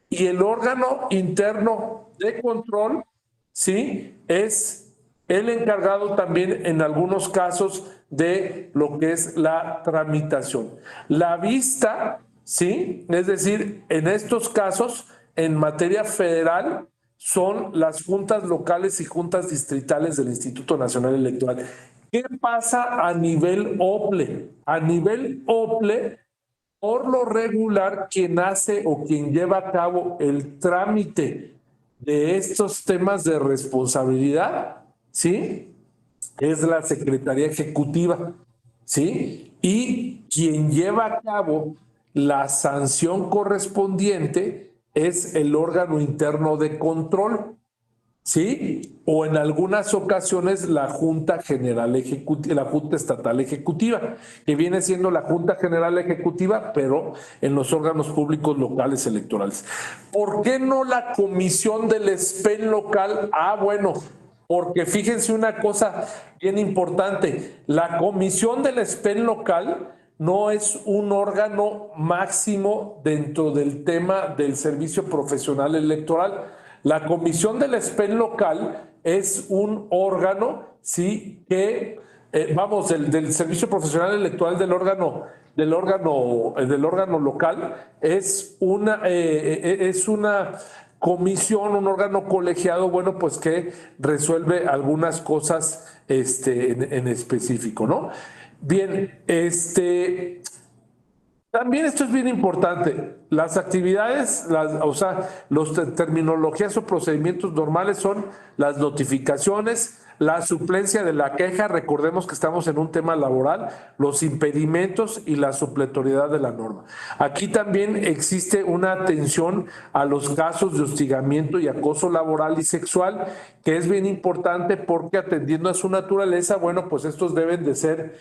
y el órgano interno de control, ¿sí? Es el encargado también en algunos casos de lo que es la tramitación. La vista, ¿sí? Es decir, en estos casos, en materia federal, son las juntas locales y juntas distritales del Instituto Nacional Electoral. ¿Qué pasa a nivel OPLE? A nivel OPLE, por lo regular, quien hace o quien lleva a cabo el trámite de estos temas de responsabilidad, ¿sí? Es la Secretaría Ejecutiva, ¿sí? Y quien lleva a cabo la sanción correspondiente es el órgano interno de control, ¿sí? O en algunas ocasiones la Junta General Ejecutiva, la Junta Estatal Ejecutiva, que viene siendo la Junta General Ejecutiva, pero en los órganos públicos locales electorales. ¿Por qué no la comisión del SPEN local? Bueno, porque fíjense una cosa bien importante, la comisión del SPEN local no es un órgano máximo dentro del tema del servicio profesional electoral. La comisión del SPEN local es un órgano, sí, que vamos, del servicio profesional electoral del órgano local, es una comisión, un órgano colegiado, bueno, pues que resuelve algunas cosas en específico, ¿no? Bien, también esto es bien importante. Las actividades, o sea, las terminologías o procedimientos normales son las notificaciones, la suplencia de la queja, recordemos que estamos en un tema laboral, los impedimentos y la supletoriedad de la norma. Aquí también existe una atención a los casos de hostigamiento y acoso laboral y sexual, que es bien importante porque atendiendo a su naturaleza, bueno, pues estos deben de ser,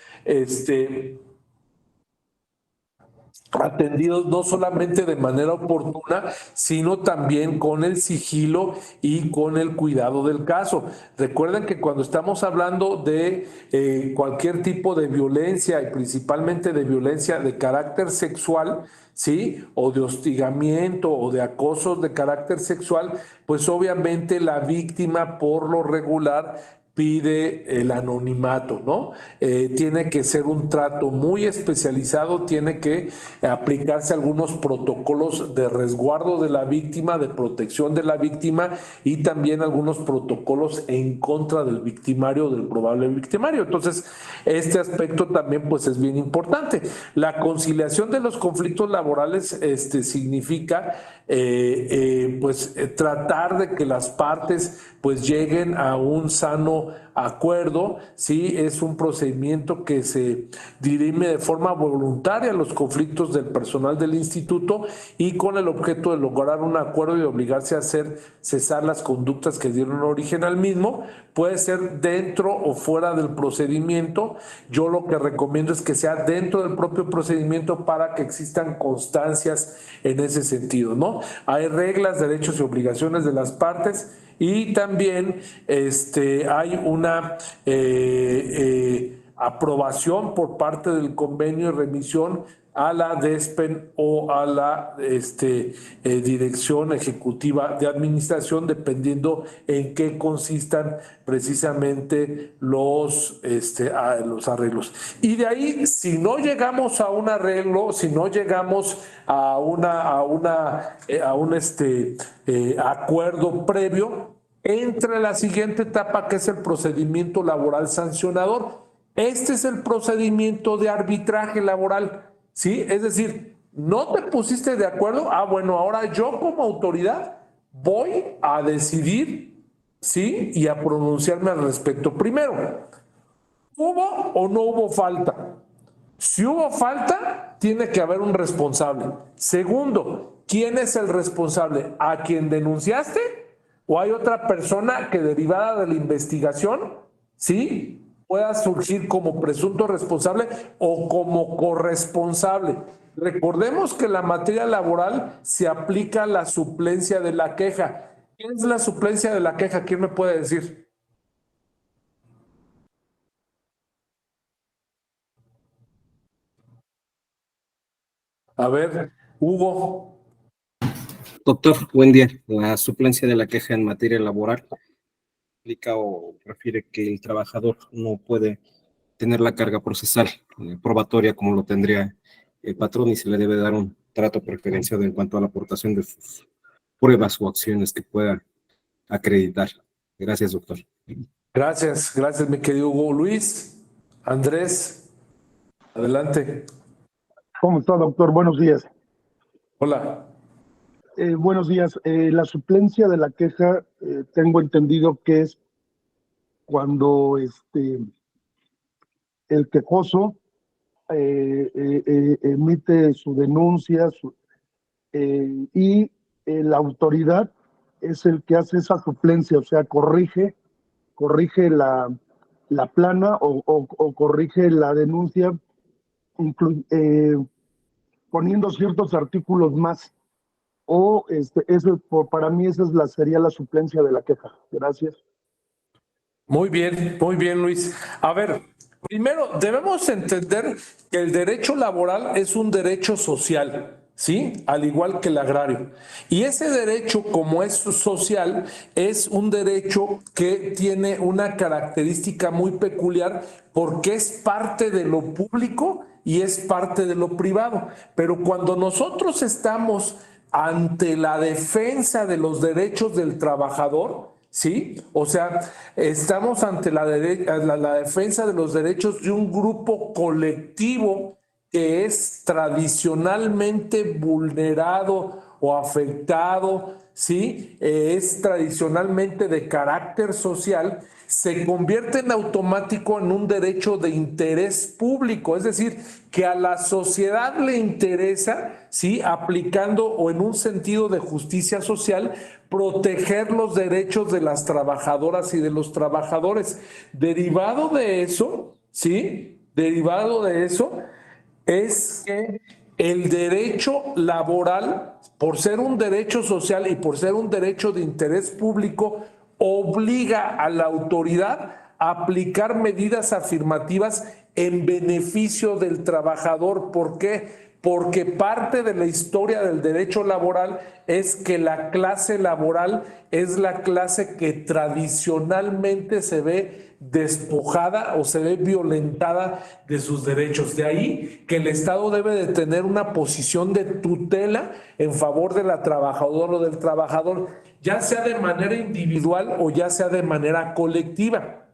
atendidos no solamente de manera oportuna, sino también con el sigilo y con el cuidado del caso. Recuerden que cuando estamos hablando de cualquier tipo de violencia y principalmente de violencia de carácter sexual, ¿sí? O de hostigamiento o de acoso de carácter sexual, pues obviamente la víctima por lo regular pide el anonimato, ¿no? Tiene que ser un trato muy especializado, tiene que aplicarse algunos protocolos de resguardo de la víctima, de protección de la víctima y también algunos protocolos en contra del victimario, del probable victimario. Entonces, este aspecto también pues es bien importante. La conciliación de los conflictos laborales significa tratar de que las partes pues lleguen a un sano acuerdo, ¿sí? Es un procedimiento que se dirime de forma voluntaria a los conflictos del personal del instituto y con el objeto de lograr un acuerdo y obligarse a hacer cesar las conductas que dieron origen al mismo. Puede ser dentro o fuera del procedimiento. Yo lo que recomiendo es que sea dentro del propio procedimiento para que existan constancias en ese sentido, ¿no? Hay reglas, derechos y obligaciones de las partes y también hay una aprobación por parte del convenio y remisión a la DESPEN o a la Dirección Ejecutiva de Administración, dependiendo en qué consistan precisamente los arreglos. Y de ahí, si no llegamos a un arreglo, si no llegamos a un acuerdo previo, entra la siguiente etapa, que es el procedimiento laboral sancionador. Este es el procedimiento de arbitraje laboral, ¿sí? Es decir, no te pusiste de acuerdo, bueno, ahora yo como autoridad voy a decidir, ¿sí? Y a pronunciarme al respecto. Primero, ¿hubo o no hubo falta? Si hubo falta, tiene que haber un responsable. Segundo, ¿quién es el responsable? ¿A quien denunciaste? ¿O hay otra persona que derivada de la investigación, sí, pueda surgir como presunto responsable o como corresponsable? Recordemos que en la materia laboral se aplica la suplencia de la queja. ¿Qué es la suplencia de la queja? ¿Quién me puede decir? A ver, Hugo. Doctor, buen día. La suplencia de la queja en materia laboral implica o refiere que el trabajador no puede tener la carga procesal probatoria como lo tendría el patrón y se le debe dar un trato preferenciado en cuanto a la aportación de sus pruebas o acciones que pueda acreditar. Gracias, doctor. Gracias, gracias, mi querido Hugo. Luis, Andrés, adelante. ¿Cómo está, doctor? Buenos días. Hola. Buenos días. La suplencia de la queja, tengo entendido que es cuando el quejoso emite su denuncia y la autoridad es el que hace esa suplencia, o sea, corrige la plana o corrige la denuncia, poniendo ciertos artículos más. Para mí sería la suplencia de la queja. Gracias. Muy bien, Luis. A ver, primero debemos entender que el derecho laboral es un derecho social, ¿sí? Al igual que el agrario. Y ese derecho, como es social, es un derecho que tiene una característica muy peculiar porque es parte de lo público y es parte de lo privado. Pero cuando nosotros estamos ante la defensa de los derechos del trabajador, ¿sí? O sea, estamos ante la defensa de los derechos de un grupo colectivo que es tradicionalmente vulnerado o afectado, ¿sí? Es tradicionalmente de carácter social, se convierte en automático en un derecho de interés público, es decir, que a la sociedad le interesa, ¿sí? Aplicando o en un sentido de justicia social, proteger los derechos de las trabajadoras y de los trabajadores. Derivado de eso, ¿sí? Derivado de eso, es que el derecho laboral, por ser un derecho social y por ser un derecho de interés público, obliga a la autoridad a aplicar medidas afirmativas en beneficio del trabajador. ¿Por qué? Porque parte de la historia del derecho laboral es que la clase laboral es la clase que tradicionalmente se ve despojada o se ve violentada de sus derechos. De ahí que el Estado debe de tener una posición de tutela en favor de la trabajadora o del trabajador, ya sea de manera individual o ya sea de manera colectiva.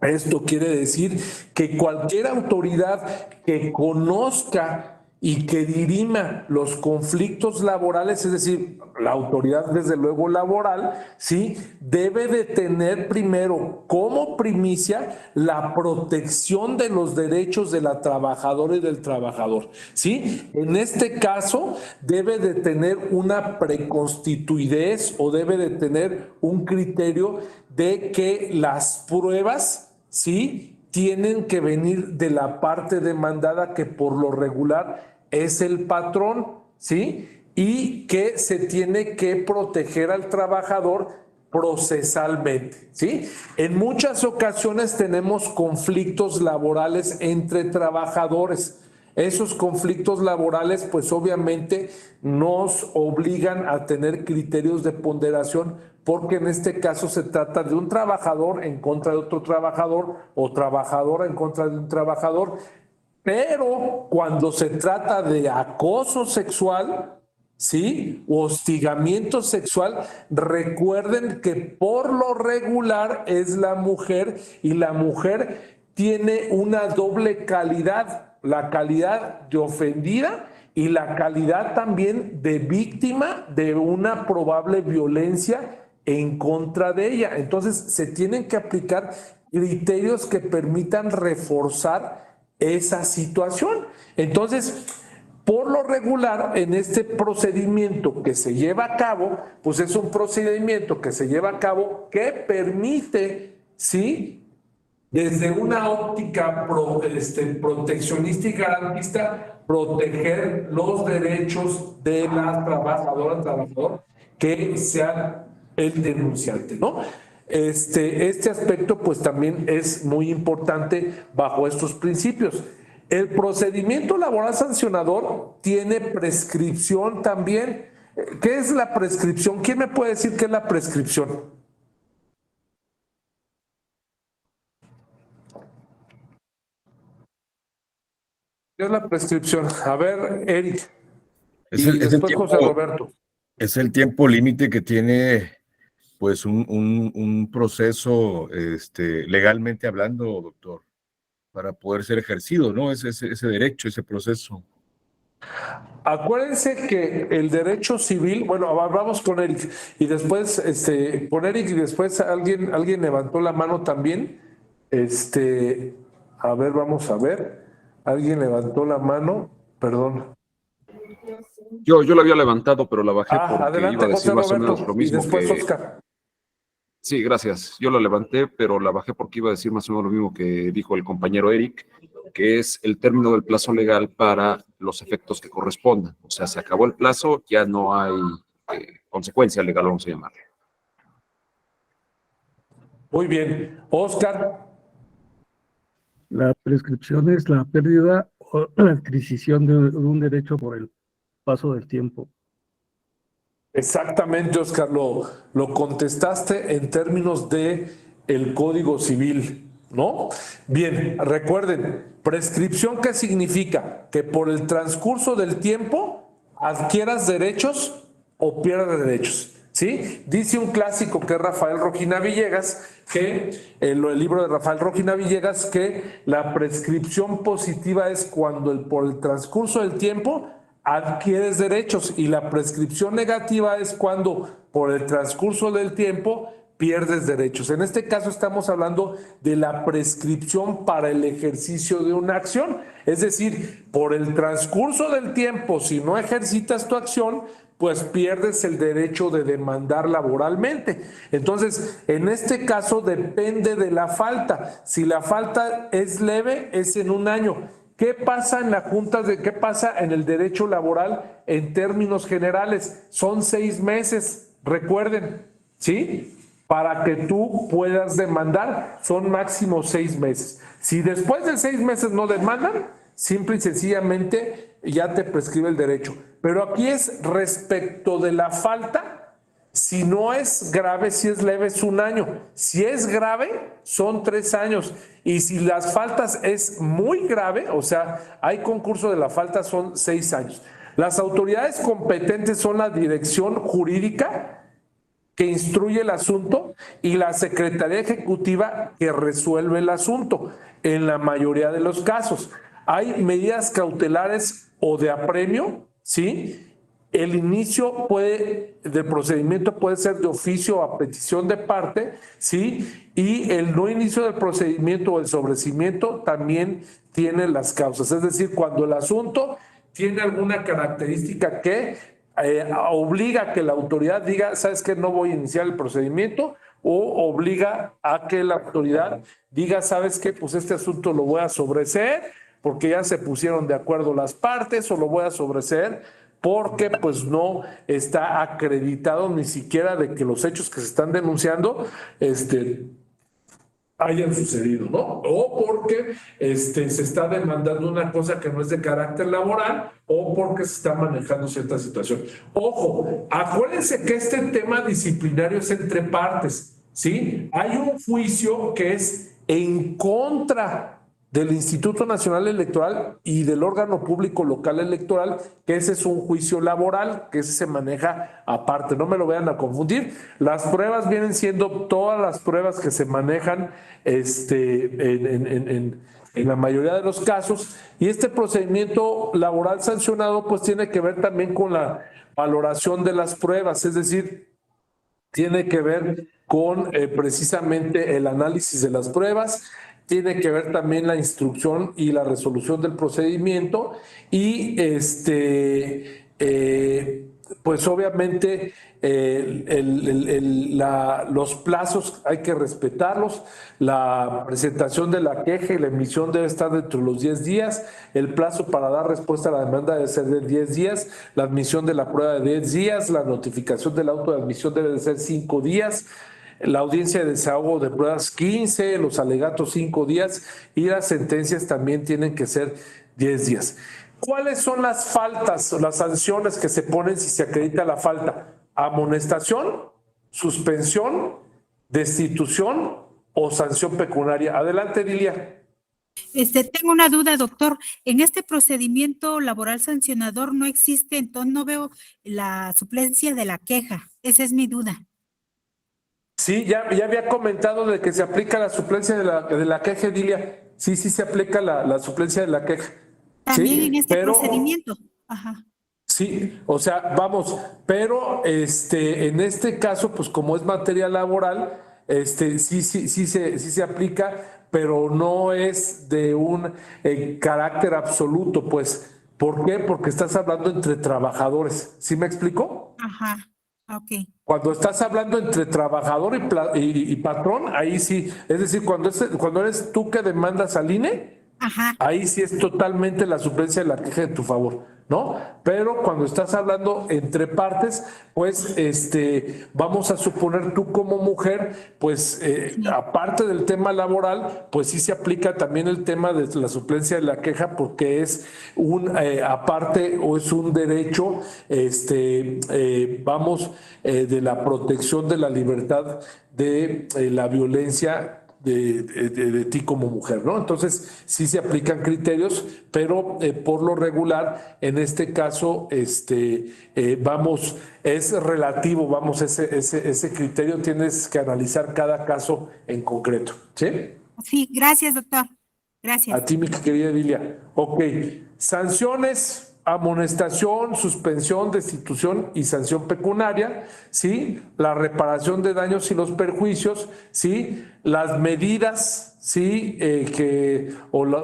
Esto quiere decir que cualquier autoridad que conozca y que dirima los conflictos laborales, es decir, la autoridad desde luego laboral, ¿sí? Debe de tener primero como primicia la protección de los derechos de la trabajadora y del trabajador, ¿sí? En este caso debe de tener una preconstituidez o debe de tener un criterio de que las pruebas, ¿sí? Tienen que venir de la parte demandada, que por lo regular es el patrón, ¿sí? Y que se tiene que proteger al trabajador procesalmente, ¿sí? En muchas ocasiones tenemos conflictos laborales entre trabajadores. Esos conflictos laborales, pues obviamente nos obligan a tener criterios de ponderación, porque en este caso se trata de un trabajador en contra de otro trabajador o trabajadora en contra de un trabajador. Pero cuando se trata de acoso sexual, ¿sí? O hostigamiento sexual, recuerden que por lo regular es la mujer, y la mujer tiene una doble calidad, la calidad de ofendida y la calidad también de víctima de una probable violencia en contra de ella. Entonces se tienen que aplicar criterios que permitan reforzar esa situación. Entonces, por lo regular, en este procedimiento que se lleva a cabo, pues es un procedimiento que se lleva a cabo que permite, ¿sí? Desde una óptica proteccionista y garantista, proteger los derechos de la trabajadora, trabajador, que sea el denunciante, ¿no? Este aspecto pues también es muy importante bajo estos principios. El procedimiento laboral sancionador tiene prescripción también. ¿Qué es la prescripción? ¿Quién me puede decir qué es la prescripción? ¿Qué es la prescripción? A ver, Eric. Es Y el después tiempo, José Roberto. es el tiempo límite que tiene, pues, un proceso, legalmente hablando, doctor, para poder ser ejercido, ¿no? Ese derecho, ese proceso. Acuérdense que el derecho civil, bueno, vamos con Eric, y después, con Eric, y después alguien levantó la mano también. A ver, vamos a ver. Alguien levantó la mano, perdón. Yo la había levantado, pero la bajé porque iba Adelante, a decir José más o menos Roberto, lo y mismo después que... Oscar. Sí, gracias. Yo la levanté, pero la bajé porque iba a decir más o menos lo mismo que dijo el compañero Eric, que es el término del plazo legal para los efectos que correspondan. O sea, se acabó el plazo, ya no hay consecuencia legal, vamos a llamarle. Muy bien. Oscar. La prescripción es la pérdida o la adquisición de un derecho por el paso del tiempo. Exactamente, Oscar, lo contestaste en términos de el Código Civil, ¿no? Bien, recuerden, prescripción, ¿qué significa? Que por el transcurso del tiempo adquieras derechos o pierdas derechos, ¿sí? Dice un clásico que es Rafael Rojina Villegas, que el libro de Rafael Rojina Villegas, que la prescripción positiva es cuando por el transcurso del tiempo adquieres derechos, y la prescripción negativa es cuando por el transcurso del tiempo pierdes derechos. En este caso estamos hablando de la prescripción para el ejercicio de una acción, es decir, por el transcurso del tiempo, si no ejercitas tu acción, pues pierdes el derecho de demandar laboralmente. Entonces, en este caso depende de la falta. Si la falta es leve, es en un año. ¿Qué pasa en la Junta qué pasa en el derecho laboral en términos generales? Son 6 meses, recuerden, ¿sí? Para que tú puedas demandar, son máximo 6 meses. Si después de 6 meses no demandan, simple y sencillamente ya te prescribe el derecho. Pero aquí es respecto de la falta. Si no es grave, si es leve, es 1 año. Si es grave, son 3 años. Y si las faltas es muy grave, o sea, hay concurso de la falta, son 6 años. Las autoridades competentes son la dirección jurídica que instruye el asunto y la Secretaría Ejecutiva que resuelve el asunto. En la mayoría de los casos hay medidas cautelares o de apremio, ¿sí? El inicio del procedimiento puede ser de oficio o a petición de parte, ¿sí? Y el no inicio del procedimiento o el sobreseimiento también tiene las causas. Es decir, cuando el asunto tiene alguna característica que obliga a que la autoridad diga, ¿sabes qué? No voy a iniciar el procedimiento, o obliga a que la autoridad diga, ¿sabes qué? Pues este asunto lo voy a sobreseer porque ya se pusieron de acuerdo las partes, o lo voy a sobreseer porque pues no está acreditado ni siquiera de que los hechos que se están denunciando hayan sucedido, ¿no? O porque se está demandando una cosa que no es de carácter laboral, o porque se está manejando cierta situación. Ojo, acuérdense que este tema disciplinario es entre partes, ¿sí? Hay un juicio que es en contra del Instituto Nacional Electoral y del órgano público local electoral, que ese es un juicio laboral, que ese se maneja aparte, no me lo vayan a confundir. Las pruebas vienen siendo todas las pruebas que se manejan en la mayoría de los casos, y este procedimiento laboral sancionado pues tiene que ver también con la valoración de las pruebas, es decir, tiene que ver con precisamente el análisis de las pruebas, tiene que ver también la instrucción y la resolución del procedimiento, y pues obviamente los plazos hay que respetarlos. La presentación de la queja y la emisión debe estar dentro de los 10 días. El plazo para dar respuesta a la demanda debe ser de 10 días. La admisión de la prueba de 10 días. La notificación del auto de admisión debe de ser 5 días. La audiencia de desahogo de pruebas 15, los alegatos 5 días, y las sentencias también tienen que ser 10 días. ¿Cuáles son las faltas o las sanciones que se ponen si se acredita la falta? Amonestación, suspensión, destitución o sanción pecuniaria. Adelante, Lilia. Tengo una duda, doctor. En este procedimiento laboral sancionador no existe, entonces no veo la suplencia de la queja. Esa es mi duda. Sí, ya había comentado de que se aplica la suplencia de la queja, Dilia. Sí, se aplica la suplencia de la queja. También sí, en este pero, procedimiento. Ajá. Sí, o sea, vamos, pero en este caso, pues como es materia laboral, sí se aplica, pero no es de un carácter absoluto, pues. ¿Por qué? Porque estás hablando entre trabajadores. ¿Sí me explico? Ajá. Ok. Cuando estás hablando entre trabajador y patrón, ahí sí. Es decir, cuando eres tú que demandas al INE, Ajá. ahí sí es totalmente la suplencia de la queja de tu favor. ¿no? Pero cuando estás hablando entre partes, pues vamos a suponer tú como mujer, pues aparte del tema laboral, pues sí se aplica también el tema de la suplencia de la queja, porque es un aparte o es un derecho, de la protección de la libertad de la violencia de ti como mujer, ¿no? Entonces, sí se aplican criterios, pero por lo regular, en este caso, es relativo, ese criterio tienes que analizar cada caso en concreto, ¿sí? Sí, gracias, doctor. Gracias. A ti, mi querida Lilia. Ok, sanciones, amonestación, suspensión, destitución y sanción pecuniaria, ¿sí? La reparación de daños y los perjuicios, ¿sí? Las medidas, ¿sí?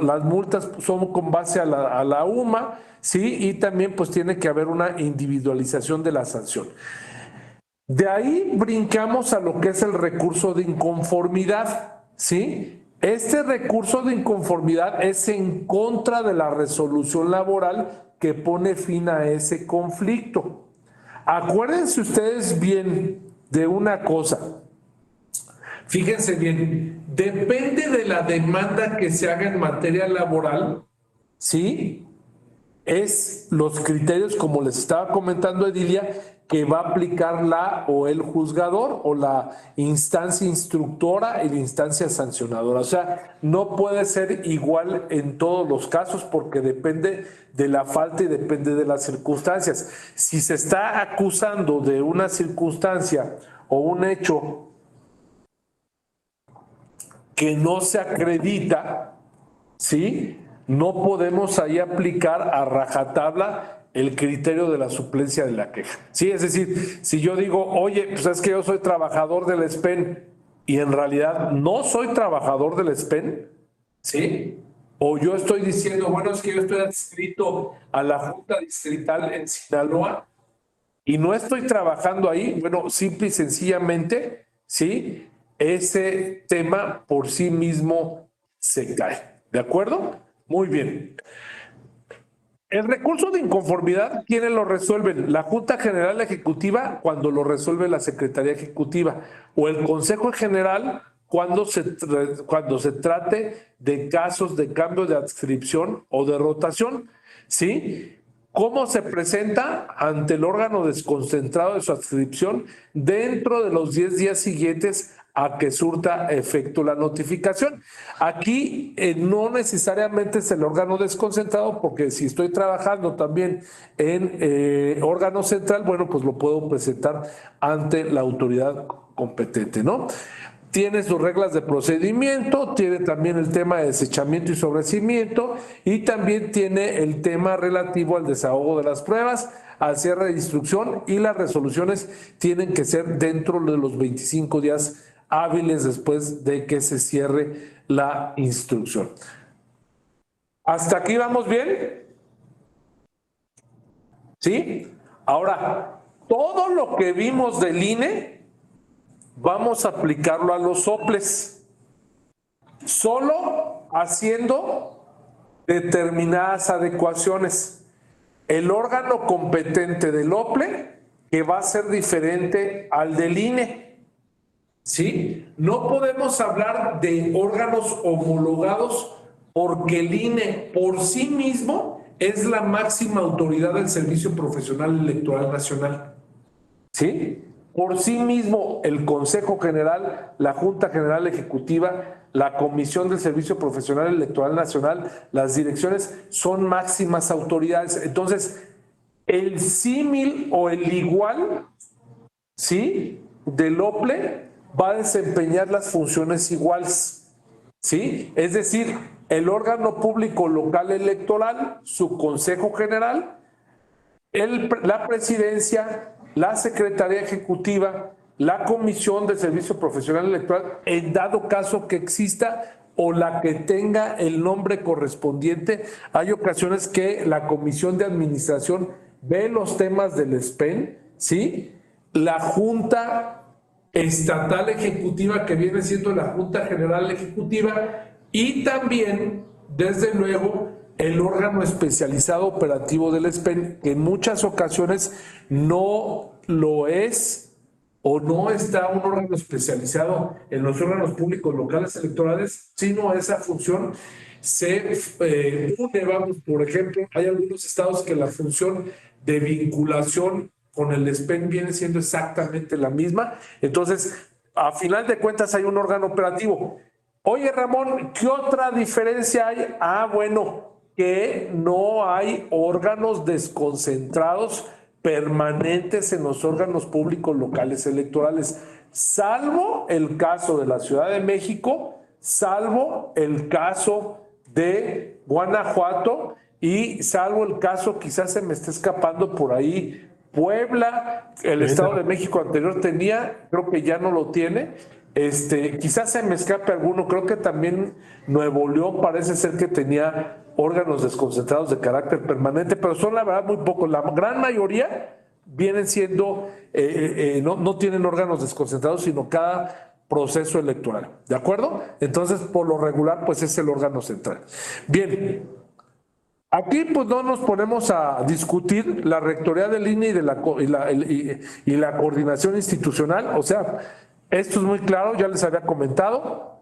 Las multas son con base a la UMA, ¿sí? Y también pues tiene que haber una individualización de la sanción. De ahí brincamos a lo que es el recurso de inconformidad, ¿sí? Este recurso de inconformidad es en contra de la resolución laboral que pone fin a ese conflicto. Acuérdense ustedes bien de una cosa. Fíjense bien, depende de la demanda que se haga en materia laboral, ¿sí? Es los criterios, como les estaba comentando Edilia, que va a aplicar la o el juzgador o la instancia instructora y la instancia sancionadora. O sea, no puede ser igual en todos los casos porque depende de la falta y depende de las circunstancias. Si se está acusando de una circunstancia o un hecho que no se acredita, ¿sí? No podemos ahí aplicar a rajatabla el criterio de la suplencia de la queja. Sí, es decir, si yo digo, oye, pues es que yo soy trabajador del SPEN y en realidad no soy trabajador del SPEN, ¿sí? O yo estoy diciendo, bueno, es que yo estoy adscrito a la Junta Distrital en Sinaloa y no estoy trabajando ahí, bueno, simple y sencillamente, ¿sí? Ese tema por sí mismo se cae. ¿De acuerdo? Muy bien. El recurso de inconformidad, ¿quiénes lo resuelven? La Junta General Ejecutiva cuando lo resuelve la Secretaría Ejecutiva o el Consejo General cuando se trate de casos de cambio de adscripción o de rotación, ¿sí? ¿Cómo se presenta ante el órgano desconcentrado de su adscripción dentro de los 10 días siguientes a que surta efecto la notificación? Aquí no necesariamente es el órgano desconcentrado, porque si estoy trabajando también en órgano central, bueno, pues lo puedo presentar ante la autoridad competente, ¿no? Tiene sus reglas de procedimiento, tiene también el tema de desechamiento y sobrecimiento y también tiene el tema relativo al desahogo de las pruebas, al cierre de instrucción, y las resoluciones tienen que ser dentro de los 25 días hábiles después de que se cierre la instrucción. ¿Hasta aquí vamos bien? ¿Sí? Ahora, todo lo que vimos del INE vamos a aplicarlo a los soples, solo haciendo determinadas adecuaciones. El órgano competente del OPLE, que va a ser diferente al del INE, ¿sí? No podemos hablar de órganos homologados porque el INE por sí mismo es la máxima autoridad del Servicio Profesional Electoral Nacional, ¿sí? Por sí mismo, el Consejo General, la Junta General Ejecutiva, la Comisión del Servicio Profesional Electoral Nacional, las direcciones son máximas autoridades. Entonces, el símil o el igual, ¿sí?, del OPLE va a desempeñar las funciones iguales, ¿sí? Es decir, el órgano público local electoral, su Consejo General, la Presidencia, la Secretaría Ejecutiva, la Comisión de Servicio Profesional Electoral, en dado caso que exista o la que tenga el nombre correspondiente. Hay ocasiones que la Comisión de Administración ve los temas del SPEN, ¿sí? La Junta Estatal Ejecutiva, que viene siendo la Junta General Ejecutiva, y también, desde luego, el órgano especializado operativo del SPEN, que en muchas ocasiones no lo es o no está un órgano especializado en los órganos públicos locales electorales, sino esa función se une, vamos, por ejemplo, hay algunos estados que la función de vinculación con el SPEN viene siendo exactamente la misma. Entonces, a final de cuentas hay un órgano operativo. Oye, Ramón, ¿qué otra diferencia hay? Ah, bueno, que no hay órganos desconcentrados permanentes en los órganos públicos locales electorales, salvo el caso de la Ciudad de México, salvo el caso de Guanajuato y salvo el caso, quizás se me esté escapando por ahí, Puebla, el Estado de México anterior tenía, creo que ya no lo tiene. Quizás se me escape alguno, creo que también Nuevo León parece ser que tenía órganos desconcentrados de carácter permanente, pero son la verdad muy pocos. La gran mayoría vienen siendo, no tienen órganos desconcentrados, sino cada proceso electoral. ¿De acuerdo? Entonces, por lo regular, pues es el órgano central. Bien. Aquí pues no nos ponemos a discutir la rectoría del INE y la coordinación institucional. O sea, esto es muy claro, ya les había comentado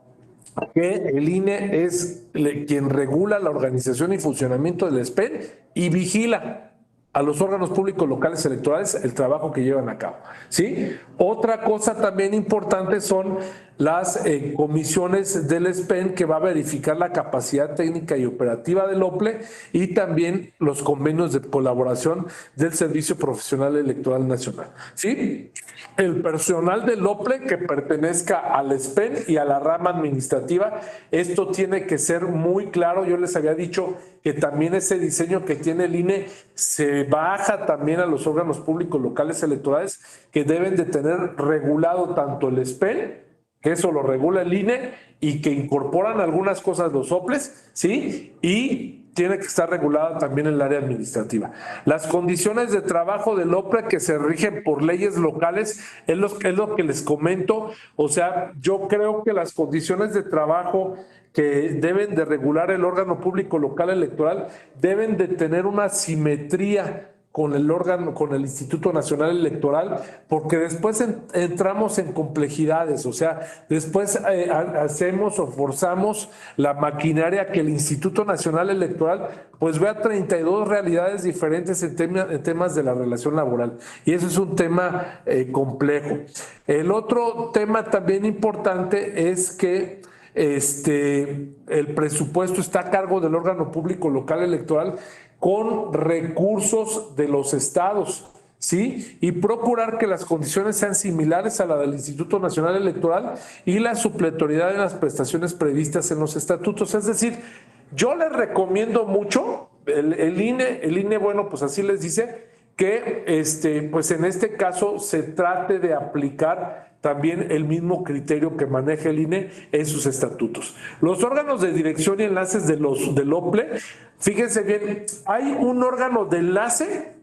que el INE es quien regula la organización y funcionamiento del SPEN y vigila a los órganos públicos locales electorales el trabajo que llevan a cabo, ¿sí? Otra cosa también importante son las comisiones del SPEN, que va a verificar la capacidad técnica y operativa del OPLE, y también los convenios de colaboración del Servicio Profesional Electoral Nacional, ¿sí? El personal del OPLE que pertenezca al SPEN y a la rama administrativa, esto tiene que ser muy claro. Yo les había dicho que también ese diseño que tiene el INE se baja también a los órganos públicos locales electorales, que deben de tener regulado tanto el SPEN, que eso lo regula el INE, y que incorporan algunas cosas los OPLES, ¿sí? Y tiene que estar regulada también en el área administrativa. Las condiciones de trabajo del OPLE que se rigen por leyes locales es lo que les comento. O sea, yo creo que las condiciones de trabajo que deben de regular el órgano público local electoral deben de tener una simetría con el órgano, con el Instituto Nacional Electoral, porque después entramos en complejidades. O sea, después hacemos o forzamos la maquinaria que el Instituto Nacional Electoral pues vea 32 realidades diferentes en temas de la relación laboral, y eso es un tema complejo. El otro tema también importante es que el presupuesto está a cargo del órgano público local electoral con recursos de los estados, ¿sí? Y procurar que las condiciones sean similares a la del Instituto Nacional Electoral y la supletoriedad en las prestaciones previstas en los estatutos. Es decir, yo les recomiendo mucho el INE, bueno, pues así les dice, que pues en este caso se trate de aplicar también el mismo criterio que maneja el INE en sus estatutos. Los órganos de dirección y enlaces del OPLE, fíjense bien, hay un órgano de enlace,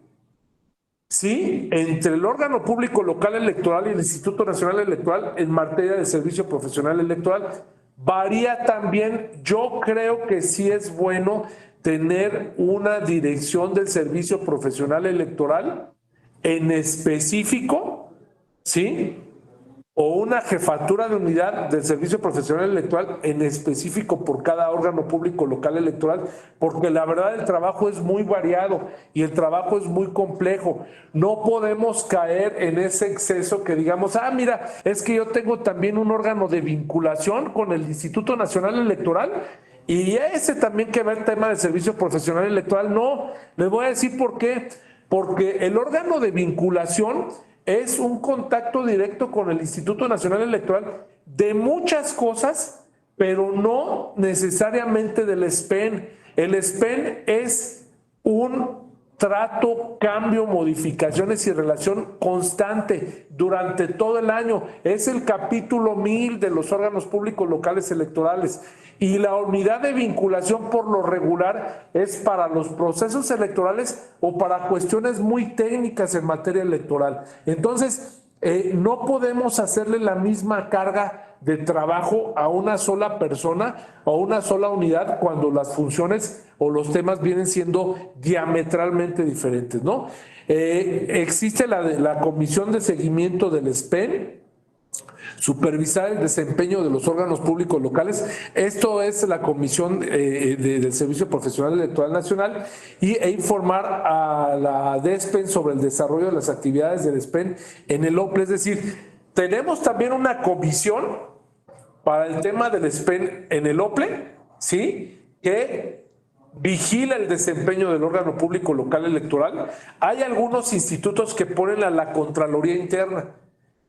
¿sí?, entre el órgano público local electoral y el Instituto Nacional Electoral en materia de servicio profesional electoral. Varía también. Yo creo que sí es bueno tener una dirección del servicio profesional electoral en específico, ¿sí?, o una jefatura de unidad del servicio profesional electoral en específico por cada órgano público local electoral, porque la verdad el trabajo es muy variado y el trabajo es muy complejo. No podemos caer en ese exceso que digamos, mira, es que yo tengo también un órgano de vinculación con el Instituto Nacional Electoral y ese también que ve el tema del servicio profesional electoral. No, les voy a decir por qué. Porque el órgano de vinculación es un contacto directo con el Instituto Nacional Electoral de muchas cosas, pero no necesariamente del SPEN. El SPEN es un trato, cambio, modificaciones y relación constante durante todo el año. Es el capítulo 1000 de los órganos públicos locales electorales. Y la unidad de vinculación por lo regular es para los procesos electorales o para cuestiones muy técnicas en materia electoral. Entonces, no podemos hacerle la misma carga de trabajo a una sola persona o a una sola unidad cuando las funciones o los temas vienen siendo diametralmente diferentes, ¿no? Existe la Comisión de Seguimiento del SPEN, supervisar el desempeño de los órganos públicos locales. Esto es la Comisión del Servicio Profesional Electoral Nacional e informar a la DESPEN sobre el desarrollo de las actividades del SPEN en el OPLE. Es decir, tenemos también una comisión para el tema del SPEN en el OPLE, ¿sí? Que vigila el desempeño del órgano público local electoral. Hay algunos institutos que ponen a la Contraloría Interna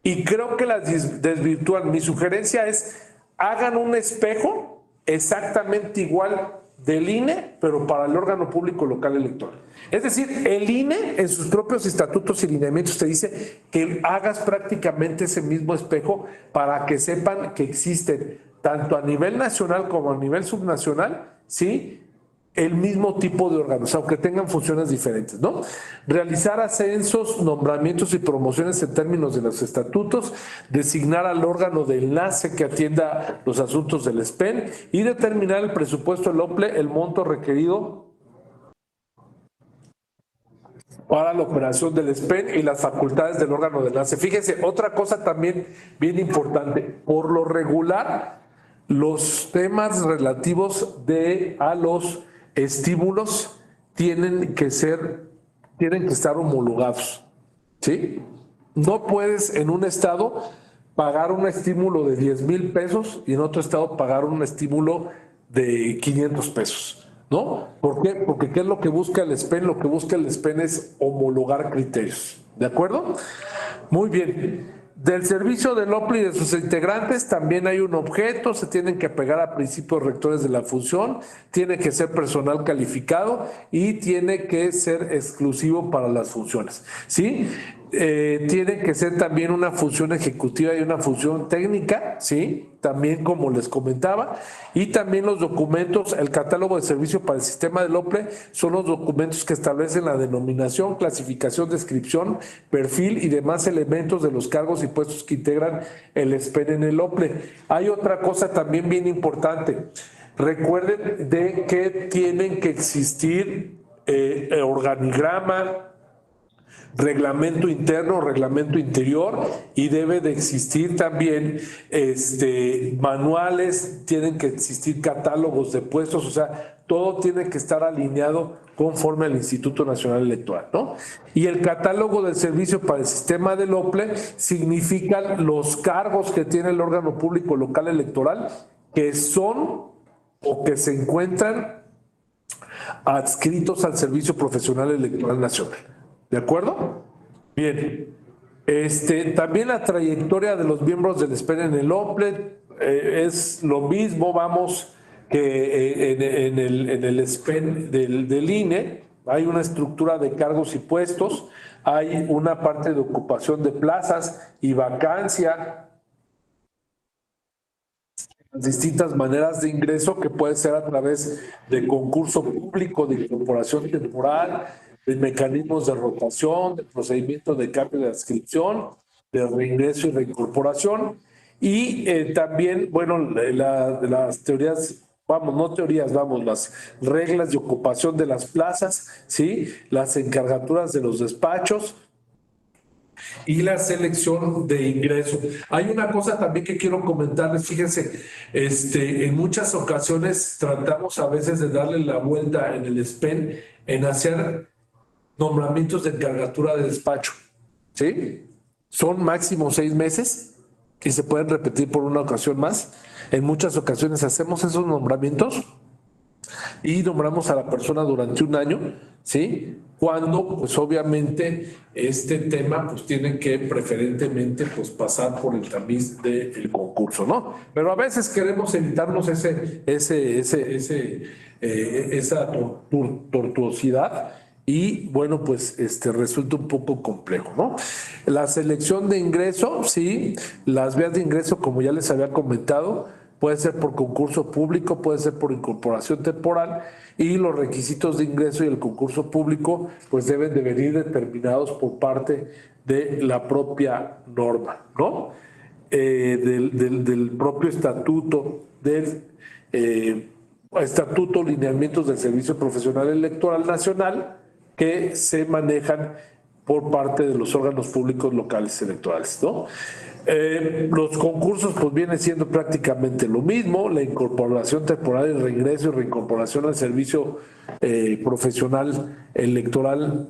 y creo que las desvirtúan. Mi sugerencia es hagan un espejo exactamente igual del INE, pero para el órgano público local electoral. Es decir, el INE en sus propios estatutos y lineamientos te dice que hagas prácticamente ese mismo espejo para que sepan que existen tanto a nivel nacional como a nivel subnacional, ¿sí?, el mismo tipo de órganos, aunque tengan funciones diferentes, ¿no? Realizar ascensos, nombramientos y promociones en términos de los estatutos, designar al órgano de enlace que atienda los asuntos del SPEN y determinar el presupuesto del OPLE, el monto requerido para la operación del SPEN y las facultades del órgano de enlace. Fíjense, otra cosa también bien importante, por lo regular, los temas relativos a los estímulos tienen que estar homologados, ¿sí? No puedes en un estado pagar un estímulo de 10,000 pesos y en otro estado pagar un estímulo de 500 pesos, ¿no? ¿Por qué? Porque ¿qué es lo que busca el SPEN? Lo que busca el SPEN es homologar criterios, ¿de acuerdo? Muy bien. Del servicio del OPLE y de sus integrantes también hay un objeto, se tienen que apegar a principios rectores de la función, tiene que ser personal calificado y tiene que ser exclusivo para las funciones, ¿sí? Tiene que ser también una función ejecutiva y una función técnica, ¿sí? También como les comentaba, y también los documentos, el catálogo de servicio para el sistema del OPLE son los documentos que establecen la denominación, clasificación, descripción, perfil y demás elementos de los cargos y puestos que integran el SPEN en el OPLE. Hay otra cosa también bien importante. Recuerden de que tienen que existir organigrama, reglamento interno, reglamento interior, y debe de existir también manuales, tienen que existir catálogos de puestos, o sea, todo tiene que estar alineado conforme al Instituto Nacional Electoral, ¿no? Y el catálogo del servicio para el sistema del OPLE significan los cargos que tiene el órgano público local electoral que son o que se encuentran adscritos al Servicio Profesional Electoral Nacional. ¿De acuerdo? Bien. También la trayectoria de los miembros del SPEN en el OPLE es lo mismo, vamos, que en el SPEN del INE. Hay una estructura de cargos y puestos, hay una parte de ocupación de plazas y vacancia, distintas maneras de ingreso que puede ser a través de concurso público, de incorporación temporal, de mecanismos de rotación, de procedimientos de cambio de adscripción, de reingreso y reincorporación. Y también, bueno, las teorías, las reglas de ocupación de las plazas, ¿sí? Las encargaturas de los despachos y la selección de ingreso. Hay una cosa también que quiero comentarles, fíjense, en muchas ocasiones tratamos a veces de darle la vuelta en el SPEN en hacer nombramientos de encargatura de despacho, ¿sí? Son máximo 6 meses y se pueden repetir por una ocasión más. En muchas ocasiones hacemos esos nombramientos y nombramos a la persona durante un año, ¿sí? Cuando, pues obviamente, este tema pues tiene que preferentemente pues pasar por el tamiz del concurso, ¿no? Pero a veces queremos evitarnos esa tortuosidad. Y bueno, pues resulta un poco complejo, ¿no? La selección de ingreso, sí, las vías de ingreso, como ya les había comentado, puede ser por concurso público, puede ser por incorporación temporal, y los requisitos de ingreso y el concurso público pues deben de venir determinados por parte de la propia norma, ¿no? del propio estatuto, del estatuto, lineamientos del Servicio Profesional Electoral Nacional que se manejan por parte de los órganos públicos locales electorales, ¿no? Los concursos pues vienen siendo prácticamente lo mismo, la incorporación temporal, el reingreso y reincorporación al servicio profesional electoral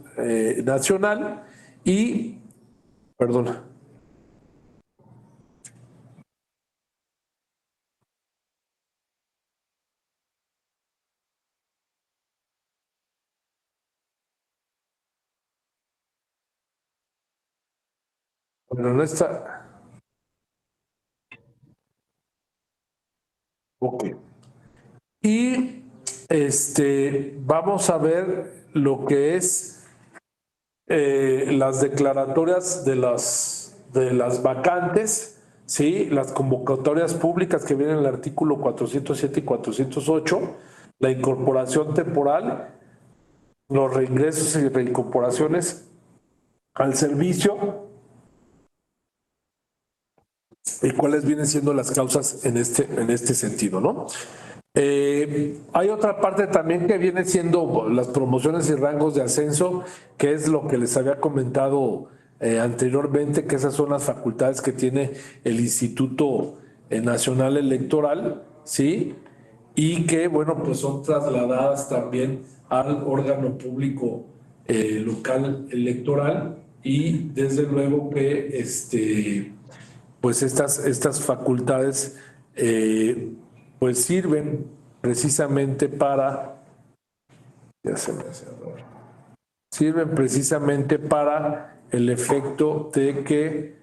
nacional y, perdona. Bueno, no está. Ok. Y vamos a ver lo que es las declaratorias de las vacantes, ¿sí? Las convocatorias públicas que vienen en el artículo 407 y 408, la incorporación temporal, los reingresos y reincorporaciones al servicio y cuáles vienen siendo las causas en este sentido, ¿no? Hay otra parte también que viene siendo las promociones y rangos de ascenso, que es lo que les había comentado anteriormente, que esas son las facultades que tiene el Instituto Nacional Electoral, ¿sí? Y que, bueno, pues son trasladadas también al órgano público local electoral y desde luego que pues estas facultades pues sirven precisamente para, ya se me hace raro, sirven precisamente para el efecto de que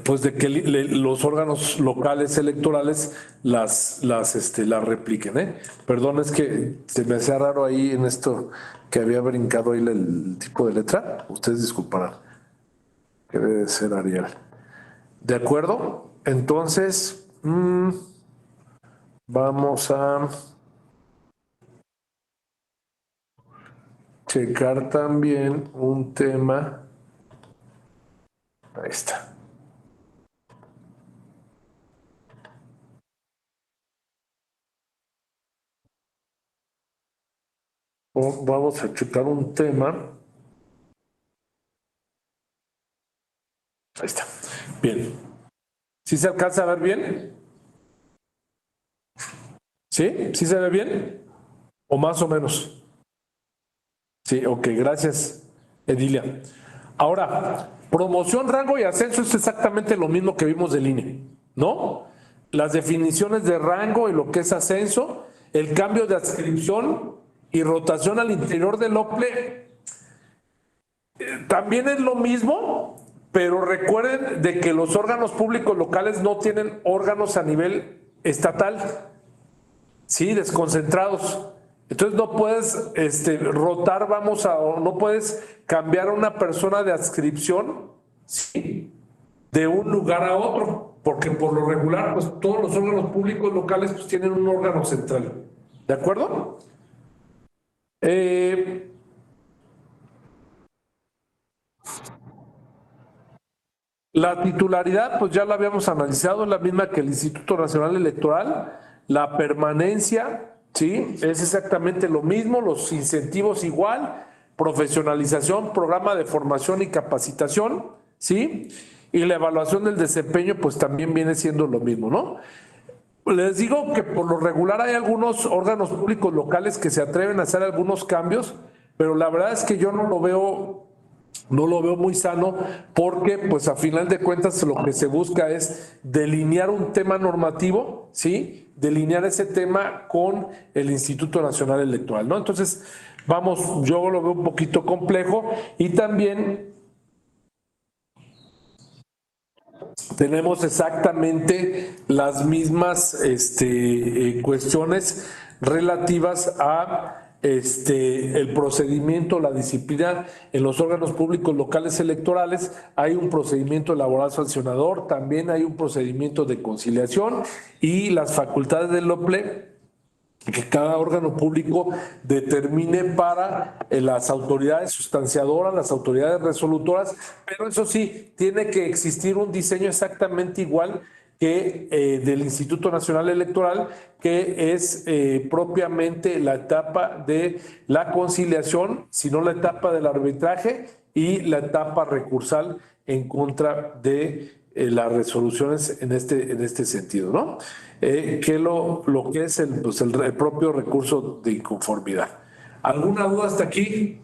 pues de que los órganos locales electorales las repliquen, ¿eh? Perdón, es que se me hacía raro ahí en esto que había brincado ahí el tipo de letra. Ustedes disculparán, que debe ser Arial. ¿De acuerdo? Entonces, vamos a checar también un tema. Ahí está. Vamos a checar un tema. Ahí está. Bien. ¿Sí se alcanza a ver bien? ¿Sí? ¿Sí se ve bien? ¿O más o menos? Sí, ok, gracias, Edilia. Ahora, promoción, rango y ascenso es exactamente lo mismo que vimos del INE, ¿no? Las definiciones de rango y lo que es ascenso, el cambio de adscripción y rotación al interior del OPLE, también es lo mismo, pero recuerden de que los órganos públicos locales no tienen órganos a nivel estatal, sí, desconcentrados. Entonces no puedes rotar, no puedes cambiar a una persona de adscripción, ¿sí?, de un lugar a otro, porque por lo regular, pues todos los órganos públicos locales pues tienen un órgano central. ¿De acuerdo? La titularidad, pues ya la habíamos analizado, es la misma que el Instituto Nacional Electoral. La permanencia, ¿sí?, es exactamente lo mismo, los incentivos igual, profesionalización, programa de formación y capacitación, ¿sí? Y la evaluación del desempeño, pues también viene siendo lo mismo, ¿no? Les digo que por lo regular hay algunos órganos públicos locales que se atreven a hacer algunos cambios, pero la verdad es que yo no lo veo muy sano, porque pues a final de cuentas lo que se busca es delinear un tema normativo, ¿sí? Delinear ese tema con el Instituto Nacional Electoral, ¿no? Entonces, vamos, yo lo veo un poquito complejo y también tenemos exactamente las mismas cuestiones relativas a el procedimiento, la disciplina en los órganos públicos locales electorales. Hay un procedimiento laboral sancionador, también hay un procedimiento de conciliación y las facultades del OPLE que cada órgano público determine para las autoridades sustanciadoras, las autoridades resolutoras, pero eso sí, tiene que existir un diseño exactamente igual que del Instituto Nacional Electoral, que es propiamente la etapa de la conciliación, sino la etapa del arbitraje y la etapa recursal en contra de las resoluciones en este sentido, ¿no? Que lo que es el propio recurso de inconformidad. ¿Alguna duda hasta aquí?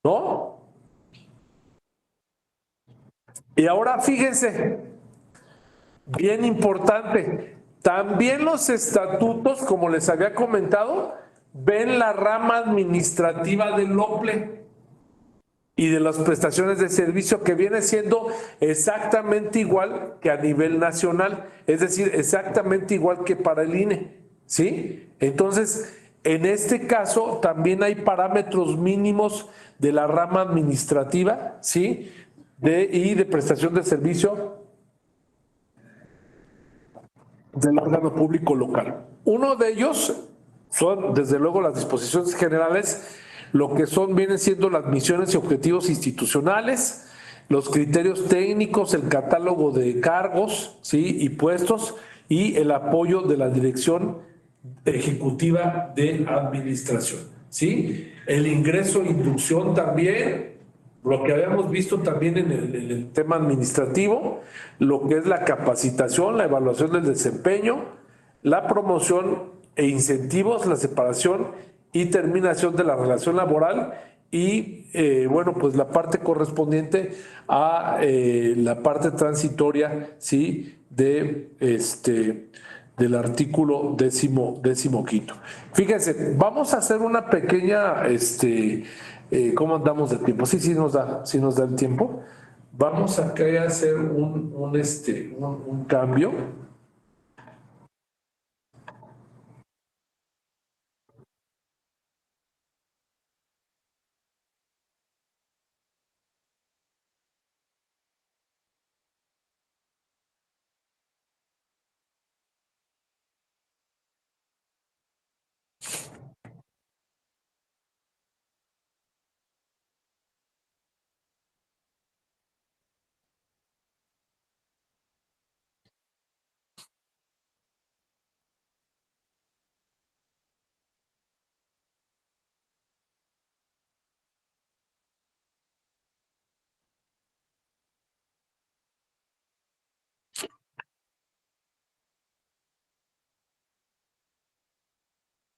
¿No? Y ahora fíjense, bien importante, también los estatutos, como les había comentado, ven la rama administrativa del OPLE y de las prestaciones de servicio, que viene siendo exactamente igual que a nivel nacional, es decir, exactamente igual que para el INE, ¿sí? Entonces, en este caso también hay parámetros mínimos de la rama administrativa, ¿sí? Y de prestación de servicio del órgano público local. Uno de ellos son, desde luego, las disposiciones generales, lo que vienen siendo las misiones y objetivos institucionales, los criterios técnicos, el catálogo de cargos, ¿sí? Y puestos, y el apoyo de la Dirección Ejecutiva de Administración, ¿sí? El ingreso e inducción también, lo que habíamos visto también en el tema administrativo, lo que es la capacitación, la evaluación del desempeño, la promoción e incentivos, la separación y terminación de la relación laboral y, bueno, pues la parte correspondiente a la parte transitoria, ¿sí? Del artículo 15. Fíjense, vamos a hacer una pequeña, ¿cómo andamos de tiempo? Sí nos da el tiempo. Vamos acá a hacer un cambio.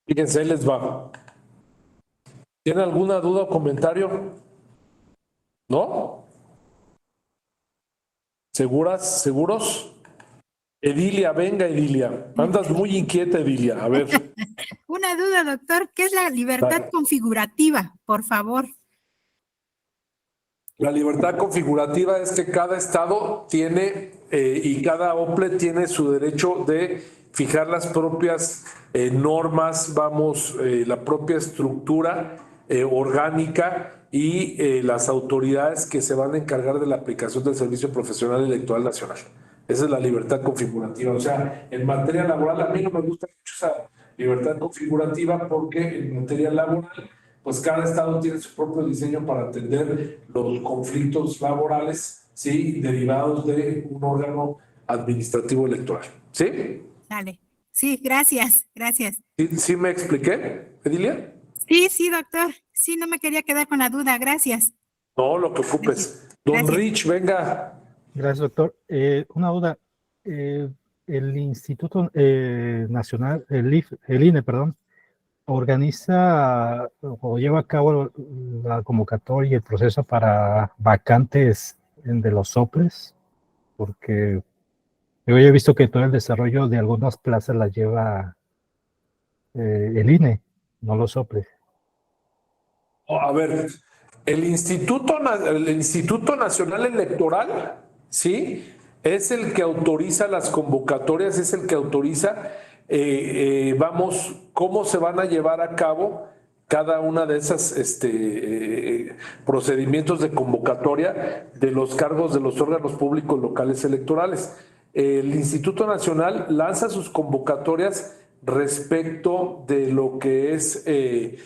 Fíjense, ahí les va. ¿Tienen alguna duda o comentario? ¿No? ¿Seguras? ¿Seguros? Edilia, venga, Edilia. Andas muy inquieta, Edilia. A ver. Una duda, doctor, ¿qué es la libertad configurativa? Por favor. La libertad configurativa es que cada estado tiene y cada OPLE tiene su derecho de fijar las propias normas, la propia estructura orgánica y las autoridades que se van a encargar de la aplicación del Servicio Profesional Electoral Nacional. Esa es la libertad configurativa. O sea, en materia laboral a mí no me gusta mucho esa libertad configurativa porque en materia laboral pues cada estado tiene su propio diseño para atender los conflictos laborales, ¿sí? Derivados de un órgano administrativo electoral. ¿Sí? Dale. Sí, gracias. ¿Sí me expliqué, Edilia? Sí, doctor. Sí, no me quería quedar con la duda. Gracias. No, lo que ocupes. Don Rich, venga. Gracias, doctor. Una duda. El Instituto Nacional, el INE, perdón, organiza o lleva a cabo la convocatoria y el proceso para vacantes de los OPLES, porque yo he visto que todo el desarrollo de algunas plazas las lleva el INE, no los OPLES. A ver, el Instituto Nacional Electoral, ¿sí? Es el que autoriza las convocatorias, es el que autoriza cómo se van a llevar a cabo cada una de esas procedimientos de convocatoria de los cargos de los órganos públicos locales electorales. el Instituto Nacional lanza sus convocatorias respecto de lo que es el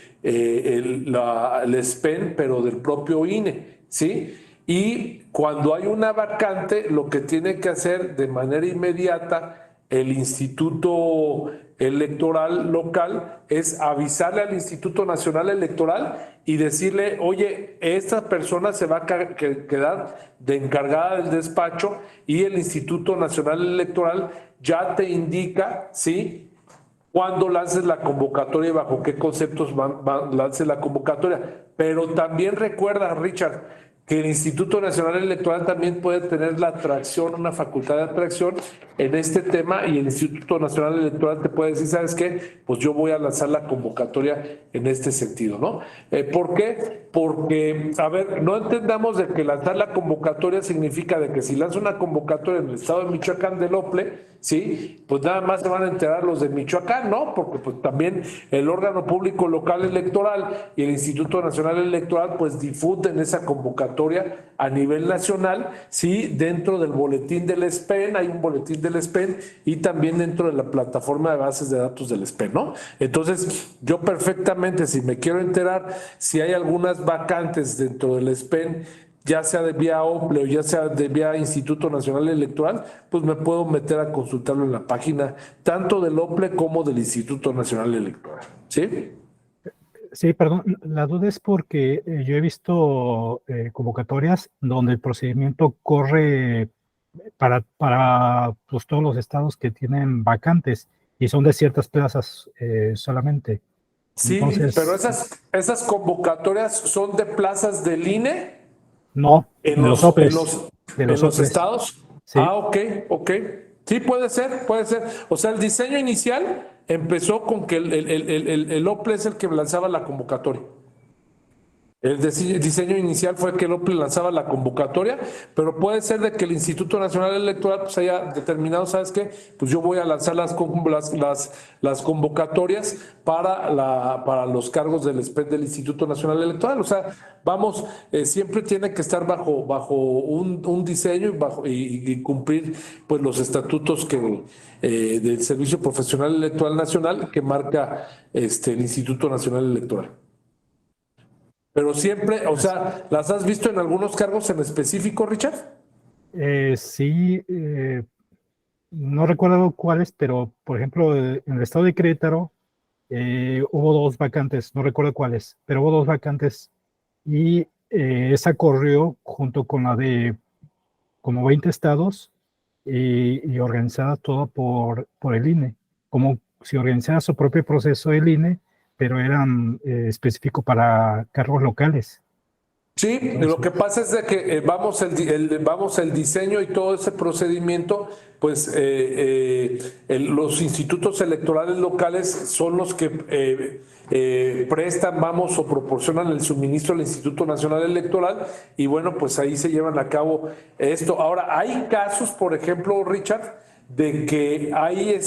SPEN, pero del propio INE, ¿sí? Y cuando hay una vacante, lo que tiene que hacer de manera inmediata el Instituto Electoral local es avisarle al Instituto Nacional Electoral y decirle, oye, esta persona se va a quedar de encargada del despacho, y el Instituto Nacional Electoral ya te indica, ¿sí?, cuándo lances la convocatoria y bajo qué conceptos lances la convocatoria. Pero también recuerda, Richard, que el Instituto Nacional Electoral también puede tener la atracción, una facultad de atracción en este tema, y el Instituto Nacional Electoral te puede decir, ¿sabes qué? Pues yo voy a lanzar la convocatoria en este sentido, ¿no? ¿Por qué? Porque, a ver, no entendamos de que lanzar la convocatoria significa de que si lanzo una convocatoria en el estado de Michoacán del OPLE, ¿sí?, pues nada más se van a enterar los de Michoacán, ¿no? Porque pues también el órgano público local electoral y el Instituto Nacional Electoral pues difunden esa convocatoria a nivel nacional, ¿sí? Dentro del boletín del SPEN, hay un boletín del SPEN, y también dentro de la plataforma de bases de datos del SPEN, ¿no? Entonces, yo perfectamente, si me quiero enterar si hay algunas vacantes dentro del SPEN, ya sea de vía OPLE o ya sea de vía Instituto Nacional Electoral, pues me puedo meter a consultarlo en la página tanto del OPLE como del Instituto Nacional Electoral, ¿sí? Sí, perdón, la duda es porque yo he visto convocatorias donde el procedimiento corre para pues, todos los estados que tienen vacantes y son de ciertas plazas solamente. Sí, Entonces, pero esas convocatorias son de plazas del INE no, en de los OPLES. De los OPLES. estados. Sí. Ah, ok. Sí, puede ser. O sea, el diseño inicial empezó con que el OPLE es el que lanzaba la convocatoria. El diseño inicial fue que el OPLE lanzaba la convocatoria, pero puede ser de que el Instituto Nacional Electoral pues haya determinado, ¿sabes qué? Pues yo voy a lanzar las convocatorias para los cargos del SPEN del Instituto Nacional Electoral. O sea, vamos, siempre tiene que estar bajo un diseño y cumplir pues los estatutos del Servicio Profesional Electoral Nacional que marca el Instituto Nacional Electoral. Pero siempre, o sea, ¿las has visto en algunos cargos en específico, Richard? Sí, no recuerdo cuáles, pero por ejemplo, en el estado de Querétaro hubo 2 vacantes, no recuerdo cuáles, pero hubo 2 vacantes, y esa corrió junto con la de como 20 estados y organizada todo por el INE, como si organizara su propio proceso el INE, pero eran específico para cargos locales. Sí, Entonces, lo que pasa es de que vamos el diseño y todo ese procedimiento, pues los institutos electorales locales son los que prestan, o proporcionan el suministro al Instituto Nacional Electoral, y bueno, pues ahí se llevan a cabo esto. Ahora, hay casos, por ejemplo, Richard, de que hay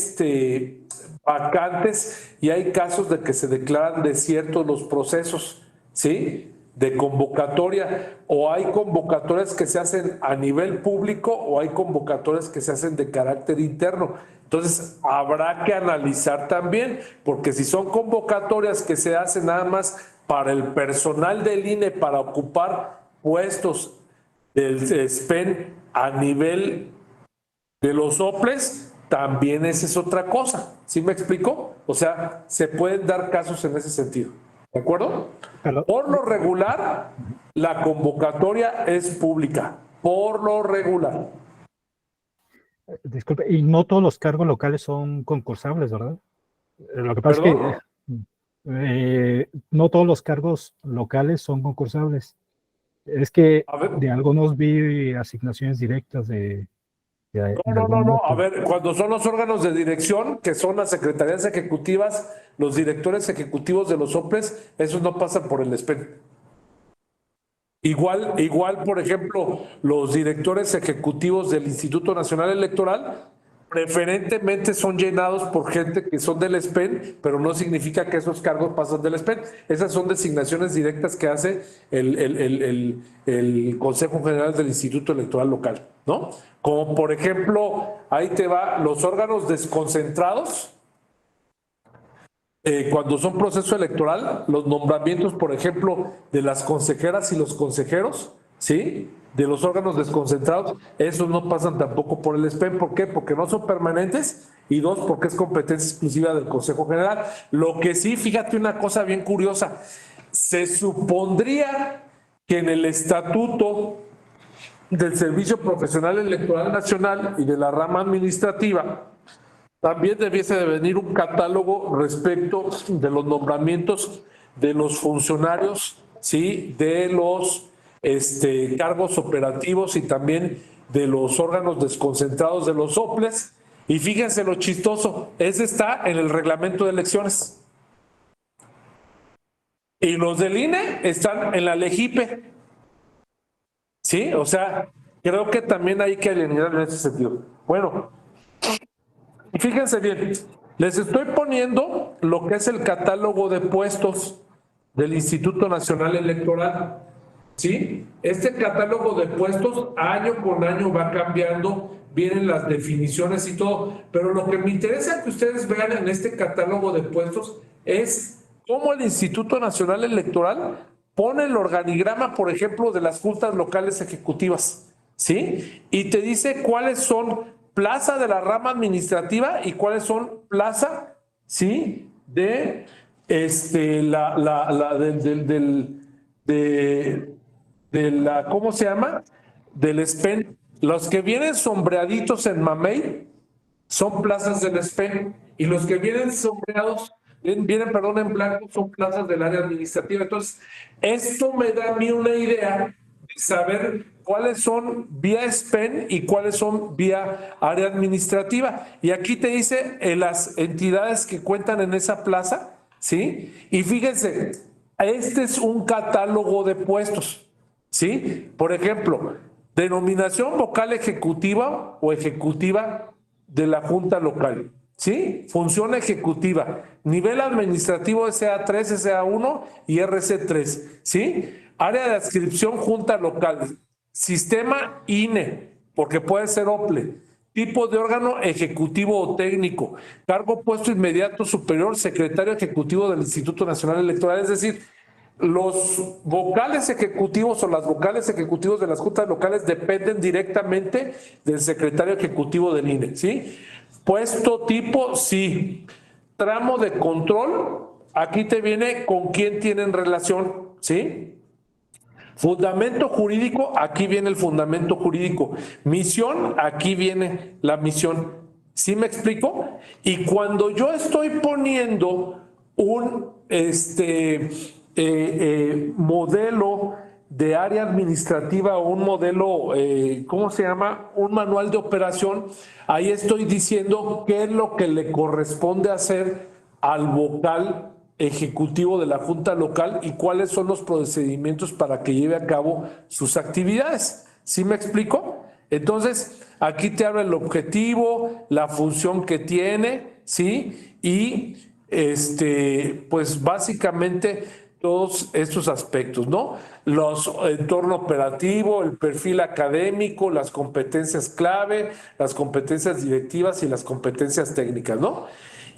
vacantes y hay casos de que se declaran desiertos los procesos, ¿sí?, de convocatoria, o hay convocatorias que se hacen a nivel público o hay convocatorias que se hacen de carácter interno. Entonces, habrá que analizar también, porque si son convocatorias que se hacen nada más para el personal del INE para ocupar puestos del SPEN a nivel de los OPLES, también esa es otra cosa. ¿Sí me explico? O sea, se pueden dar casos en ese sentido. ¿De acuerdo? Por lo regular, la convocatoria es pública. Por lo regular. disculpe, y no todos los cargos locales son concursables, ¿verdad? Lo que pasa ¿Perdón? es que no todos los cargos locales son concursables. Es que de algunos vi asignaciones directas de No. A ver, cuando son los órganos de dirección, que son las secretarías ejecutivas, los directores ejecutivos de los OPLES, esos no pasan por el SPEN. Igual, por ejemplo, los directores ejecutivos del Instituto Nacional Electoral Preferentemente son llenados por gente que son del SPEN, pero no significa que esos cargos pasan del SPEN. Esas son designaciones directas que hace el Consejo General del Instituto Electoral Local, ¿no? Como por ejemplo, ahí te va, los órganos desconcentrados, cuando son proceso electoral, los nombramientos, por ejemplo, de las consejeras y los consejeros, ¿sí?, de los órganos desconcentrados, esos no pasan tampoco por el SPEN. ¿Por qué? Porque no son permanentes, y dos, porque es competencia exclusiva del Consejo General. Lo que sí, fíjate una cosa bien curiosa, se supondría que en el estatuto del Servicio Profesional Electoral Nacional y de la rama administrativa también debiese de venir un catálogo respecto de los nombramientos de los funcionarios, ¿sí?, de los cargos operativos y también de los órganos desconcentrados de los soples. Y fíjense lo chistoso, ese está en el reglamento de elecciones. Y los del INE están en la LEGIPE. Sí, o sea, creo que también hay que alinear en ese sentido. Bueno, fíjense bien, les estoy poniendo lo que es el catálogo de puestos del Instituto Nacional Electoral. ¿Sí? Este catálogo de puestos año con año va cambiando, vienen las definiciones y todo, pero lo que me interesa que ustedes vean en este catálogo de puestos es cómo el Instituto Nacional Electoral pone el organigrama, por ejemplo, de las juntas locales ejecutivas, ¿sí? Y te dice cuáles son plaza de la rama administrativa y cuáles son plaza, ¿sí?, de ¿cómo se llama? Del SPEN. Los que vienen sombreaditos en mamey son plazas del SPEN, y los que vienen sombreados, en blanco, son plazas del área administrativa. Entonces, esto me da a mí una idea de saber cuáles son vía SPEN y cuáles son vía área administrativa. Y aquí te dice las entidades que cuentan en esa plaza, ¿sí? Y fíjense, este es un catálogo de puestos. ¿Sí? Por ejemplo, denominación vocal ejecutiva o ejecutiva de la Junta Local. ¿Sí? Función ejecutiva. Nivel administrativo SA3, SA1 y RC3. ¿Sí? Área de adscripción Junta Local. Sistema INE, porque puede ser OPLE. Tipo de órgano ejecutivo o técnico. Cargo puesto inmediato superior, secretario ejecutivo del Instituto Nacional Electoral. Es decir, los vocales ejecutivos o las vocales ejecutivos de las juntas locales dependen directamente del secretario ejecutivo del INE, ¿sí? Puesto tipo, sí. Tramo de control, aquí te viene con quién tienen relación, ¿sí? Fundamento jurídico, aquí viene el fundamento jurídico. Misión, aquí viene la misión. ¿Sí me explico? Y cuando yo estoy poniendo un modelo de área administrativa o un modelo, ¿cómo se llama? Un manual de operación, ahí estoy diciendo qué es lo que le corresponde hacer al vocal ejecutivo de la Junta Local y cuáles son los procedimientos para que lleve a cabo sus actividades. ¿Sí me explico? Entonces, aquí te habla el objetivo, la función que tiene, ¿sí? Y pues básicamente todos estos aspectos, ¿no? Los entorno operativo, el perfil académico, las competencias clave, las competencias directivas y las competencias técnicas, ¿no?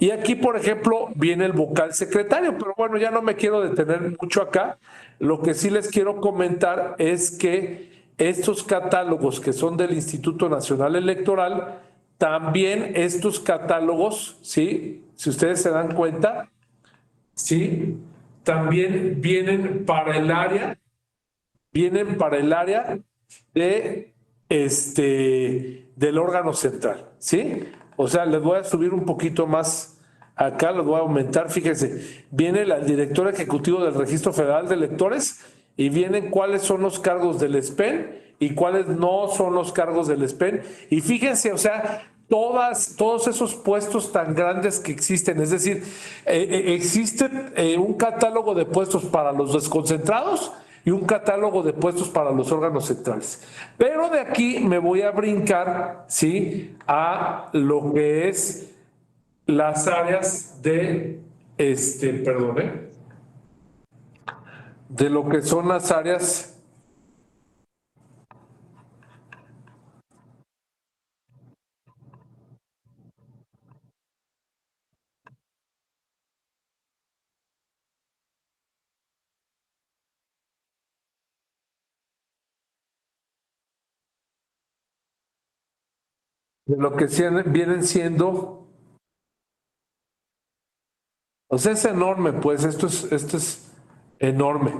Y aquí, por ejemplo, viene el vocal secretario, pero bueno, ya no me quiero detener mucho acá. Lo que sí les quiero comentar es que estos catálogos que son del Instituto Nacional Electoral, también estos catálogos, ¿sí? Si ustedes se dan cuenta, ¿sí?, también vienen para el área de del órgano central, ¿sí? O sea, les voy a subir un poquito más acá, les voy a aumentar, fíjense, viene el director ejecutivo del Registro Federal de Electores y vienen cuáles son los cargos del SPEN y cuáles no son los cargos del SPEN. Y fíjense, o sea, todos esos puestos tan grandes que existen, es decir, existe un catálogo de puestos para los desconcentrados y un catálogo de puestos para los órganos centrales. Pero de aquí me voy a brincar, ¿sí?, a lo que es las áreas de, de lo que son las áreas de lo que vienen siendo, o sea, es enorme, pues esto es enorme.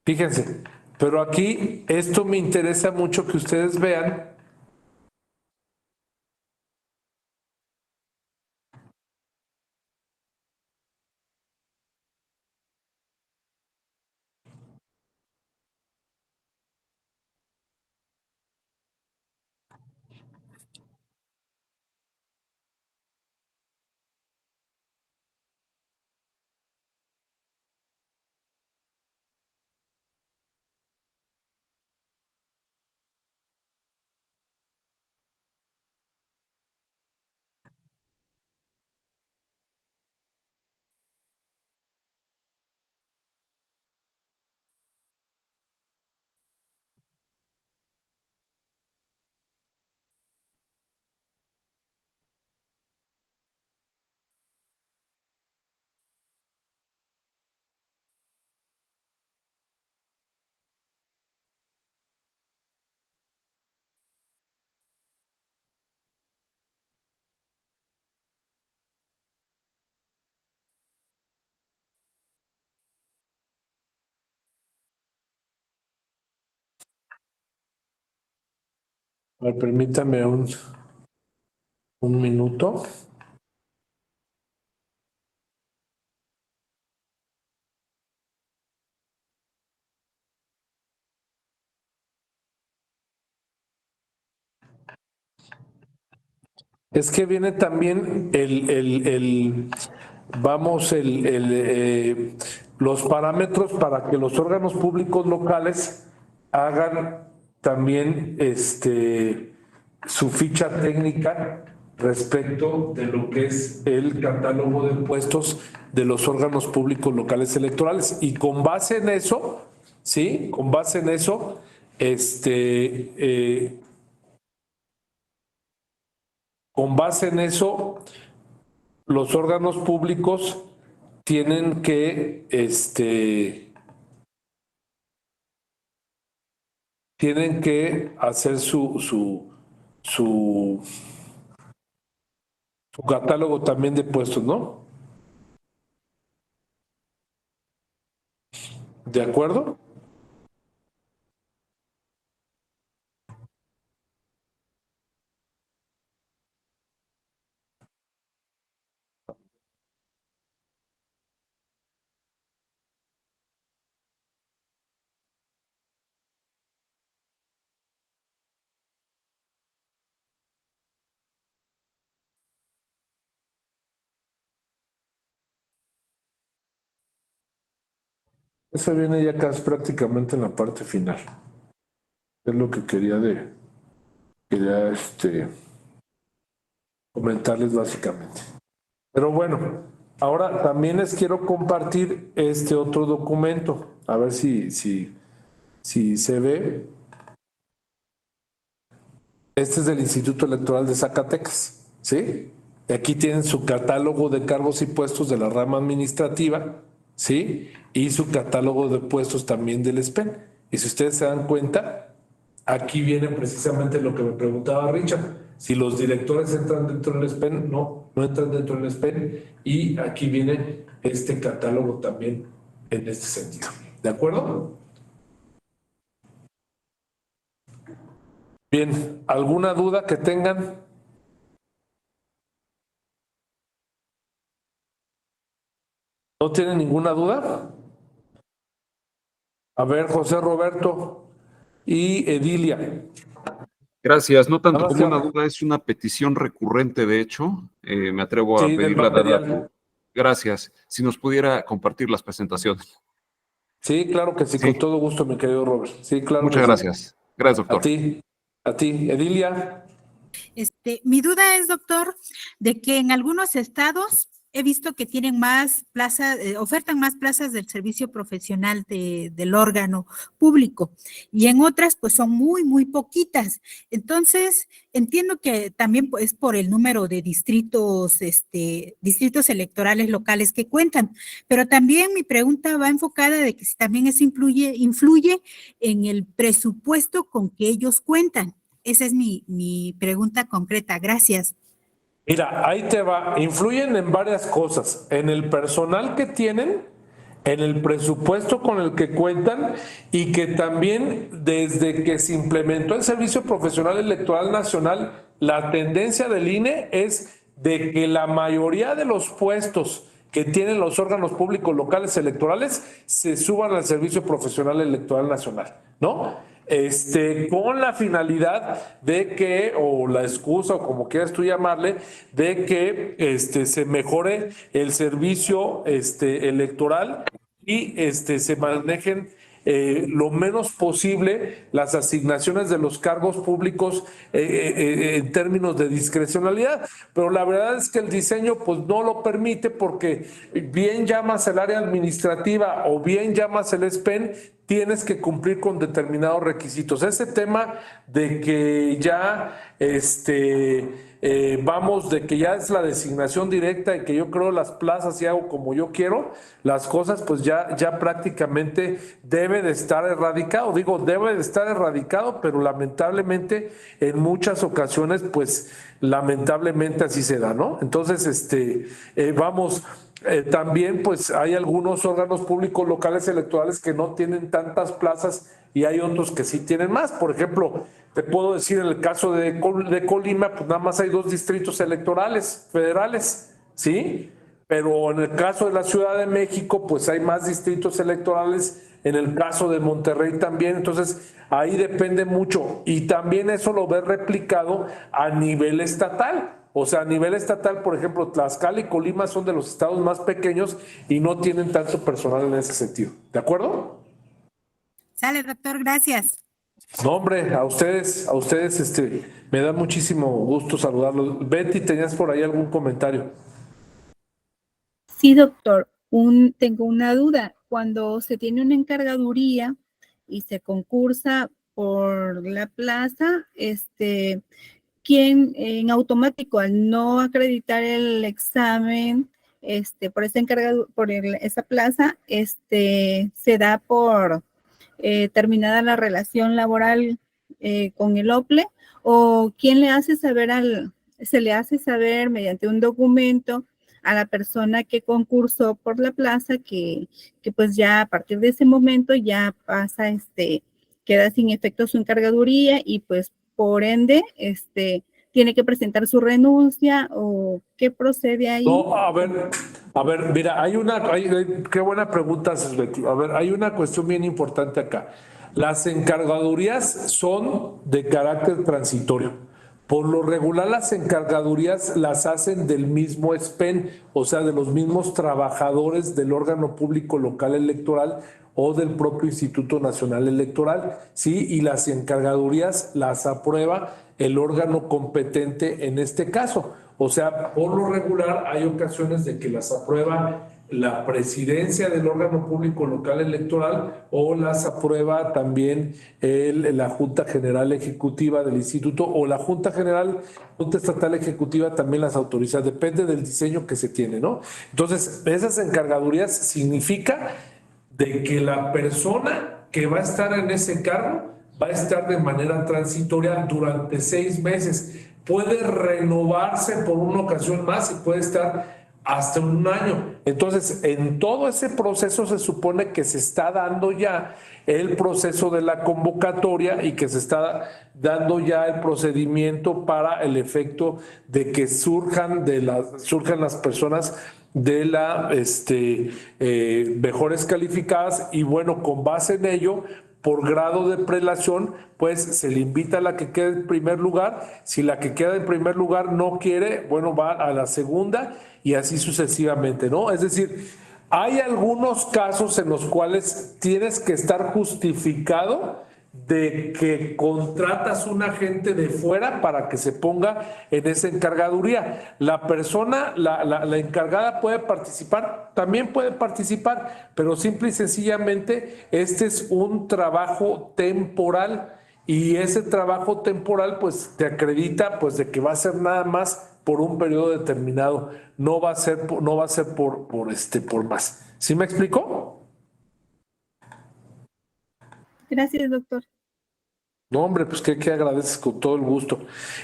Fíjense, pero aquí esto me interesa mucho que ustedes vean. A ver, permítame un minuto. Es que viene también los parámetros para que los órganos públicos locales hagan también su ficha técnica respecto de lo que es el catálogo de puestos de los órganos públicos locales electorales. Y con base en eso, ¿sí? Con base en eso, con base en eso, los órganos públicos tienen que, tienen que hacer su catálogo también de puestos, ¿no? ¿De acuerdo? Eso viene ya casi prácticamente en la parte final. Es lo que quería comentarles básicamente. Pero bueno, ahora también les quiero compartir este otro documento. A ver si se ve. Este es del Instituto Electoral de Zacatecas, ¿sí? Aquí tienen su catálogo de cargos y puestos de la rama administrativa, ¿sí? Y su catálogo de puestos también del SPEN. Y si ustedes se dan cuenta, aquí viene precisamente lo que me preguntaba Richard. Si los directores entran dentro del SPEN, no entran dentro del SPEN. Y aquí viene este catálogo también en este sentido. ¿De acuerdo? Bien, ¿alguna duda que tengan? ¿No tienen ninguna duda? A ver, José Roberto y Edilia. Gracias. No tanto Nada más como que- una duda, es una petición recurrente, de hecho. Me atrevo a Sí, del pedirla, material. Gracias. Si nos pudiera compartir las presentaciones. Sí, claro que sí, Sí. con todo gusto, mi querido Robert. Sí, claro. Muchas que sí. gracias. Gracias, doctor. A ti, Edilia. Mi duda es, doctor, de que en algunos estados he visto que tienen más plazas, ofertan más plazas del servicio profesional del órgano público y en otras pues son muy, muy poquitas. Entonces, entiendo que también es por el número de distritos, distritos electorales locales que cuentan, pero también mi pregunta va enfocada de que si también eso influye en el presupuesto con que ellos cuentan. Esa es mi pregunta concreta. Gracias. Mira, ahí te va. Influyen en varias cosas. En el personal que tienen, en el presupuesto con el que cuentan y que también desde que se implementó el Servicio Profesional Electoral Nacional, la tendencia del INE es de que la mayoría de los puestos que tienen los órganos públicos locales electorales se suban al Servicio Profesional Electoral Nacional, ¿no? Con la finalidad de que, o la excusa, o como quieras tú llamarle, de que se mejore el servicio electoral y se manejen lo menos posible las asignaciones de los cargos públicos en términos de discrecionalidad. Pero la verdad es que el diseño pues no lo permite porque bien llamas el área administrativa o bien llamas el SPEN, tienes que cumplir con determinados requisitos. Ese tema de que ya vamos, de que ya es la designación directa y que yo creo las plazas y hago como yo quiero, las cosas pues ya prácticamente debe de estar erradicado. Digo, debe de estar erradicado, pero lamentablemente en muchas ocasiones pues lamentablemente así se da, ¿no? Entonces, vamos... también pues hay algunos órganos públicos locales electorales que no tienen tantas plazas y hay otros que sí tienen más. Por ejemplo, te puedo decir en el caso de Colima, pues nada más hay 2 distritos electorales federales, ¿sí? Pero en el caso de la Ciudad de México, pues hay más distritos electorales, en el caso de Monterrey también, entonces ahí depende mucho y también eso lo ves replicado a nivel estatal. O sea, a nivel estatal, por ejemplo, Tlaxcala y Colima son de los estados más pequeños y no tienen tanto personal en ese sentido. ¿De acuerdo? Sale, doctor, gracias. No, hombre, a ustedes, me da muchísimo gusto saludarlos. Betty, ¿tenías por ahí algún comentario? Sí, doctor, tengo una duda. Cuando se tiene una encargaduría y se concursa por la plaza, quien en automático al no acreditar el examen por esa esa plaza, se da por terminada la relación laboral con el OPLE, o quién le hace saber se le hace saber mediante un documento a la persona que concursó por la plaza que pues ya a partir de ese momento ya pasa, queda sin efecto su encargaduría y pues por ende, tiene que presentar su renuncia o qué procede ahí. No, a ver, mira, qué buena pregunta haces, Betty. A ver, hay una cuestión bien importante acá. Las encargadurías son de carácter transitorio. Por lo regular, las encargadurías las hacen del mismo SPEN, o sea, de los mismos trabajadores del órgano público local electoral o del propio Instituto Nacional Electoral, ¿sí? Y las encargadurías las aprueba el órgano competente en este caso. O sea, por lo regular hay ocasiones de que las aprueba la presidencia del órgano público local electoral o las aprueba también la Junta General Ejecutiva del Instituto o la Junta Estatal Ejecutiva también las autoriza, depende del diseño que se tiene, ¿no? Entonces, esas encargadurías significa de que la persona que va a estar en ese cargo va a estar de manera transitoria durante 6 meses. Puede renovarse por una ocasión más y puede estar hasta 1 año. Entonces, en todo ese proceso se supone que se está dando ya el proceso de la convocatoria y que se está dando ya el procedimiento para el efecto de que surjan las personas de mejores calificadas y bueno, con base en ello, por grado de prelación, pues se le invita a la que quede en primer lugar. Si la que queda en primer lugar no quiere, bueno, va a la segunda y así sucesivamente, ¿no? Es decir, Hay algunos casos en los cuales tienes que estar justificado de que contratas un agente de fuera para que se ponga en esa encargaduría. La persona, la encargada puede participar, también puede participar, pero simple y sencillamente este es un trabajo temporal y ese trabajo temporal pues te acredita pues de que va a ser nada más por un periodo determinado, no va a ser por más. ¿Sí me explico? Gracias, doctor. No, hombre, pues que agradeces con todo el gusto.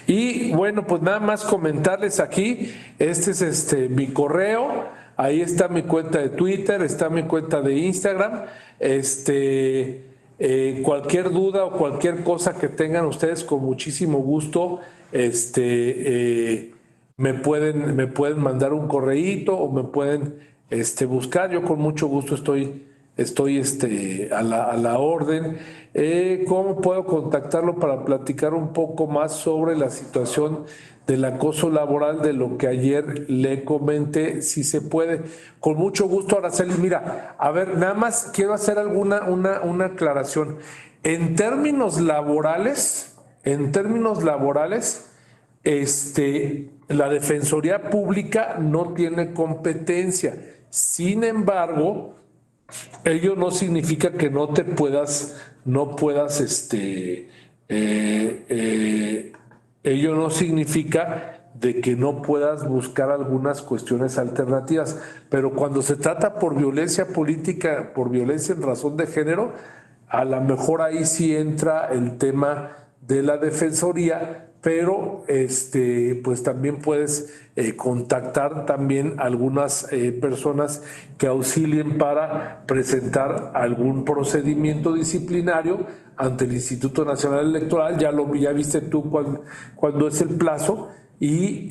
Y bueno, pues nada más comentarles aquí, este es mi correo, ahí está mi cuenta de Twitter, está mi cuenta de Instagram, cualquier duda o cualquier cosa que tengan ustedes con muchísimo gusto, me pueden mandar un correíto o me pueden buscar, yo con mucho gusto estoy a la orden. ¿Cómo puedo contactarlo para platicar un poco más sobre la situación del acoso laboral, de lo que ayer le comenté? Si se puede, con mucho gusto, Araceli. Mira, a ver, nada más quiero hacer una aclaración. En términos laborales, la Defensoría Pública no tiene competencia. Sin embargo, ello no significa que no puedas, ello no significa de que no puedas buscar algunas cuestiones alternativas, pero cuando se trata por violencia política, por violencia en razón de género, a lo mejor ahí sí entra el tema de la Defensoría, pero pues también puedes contactar también algunas personas que auxilien para presentar algún procedimiento disciplinario ante el Instituto Nacional Electoral. Ya viste tú cuándo es el plazo y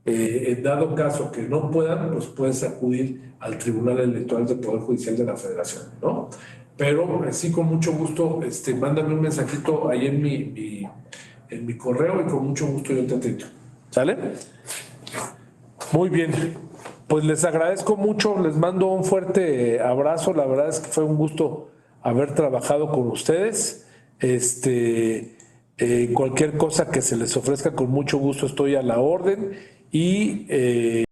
en dado caso que no puedan, pues puedes acudir al Tribunal Electoral del Poder Judicial de la Federación, ¿no? Pero sí, con mucho gusto, mándame un mensajito ahí en mi correo y con mucho gusto yo te atiendo. ¿Sale? Muy bien. Pues les agradezco mucho, les mando un fuerte abrazo. La verdad es que fue un gusto haber trabajado con ustedes. Cualquier cosa que se les ofrezca, con mucho gusto estoy a la orden. Y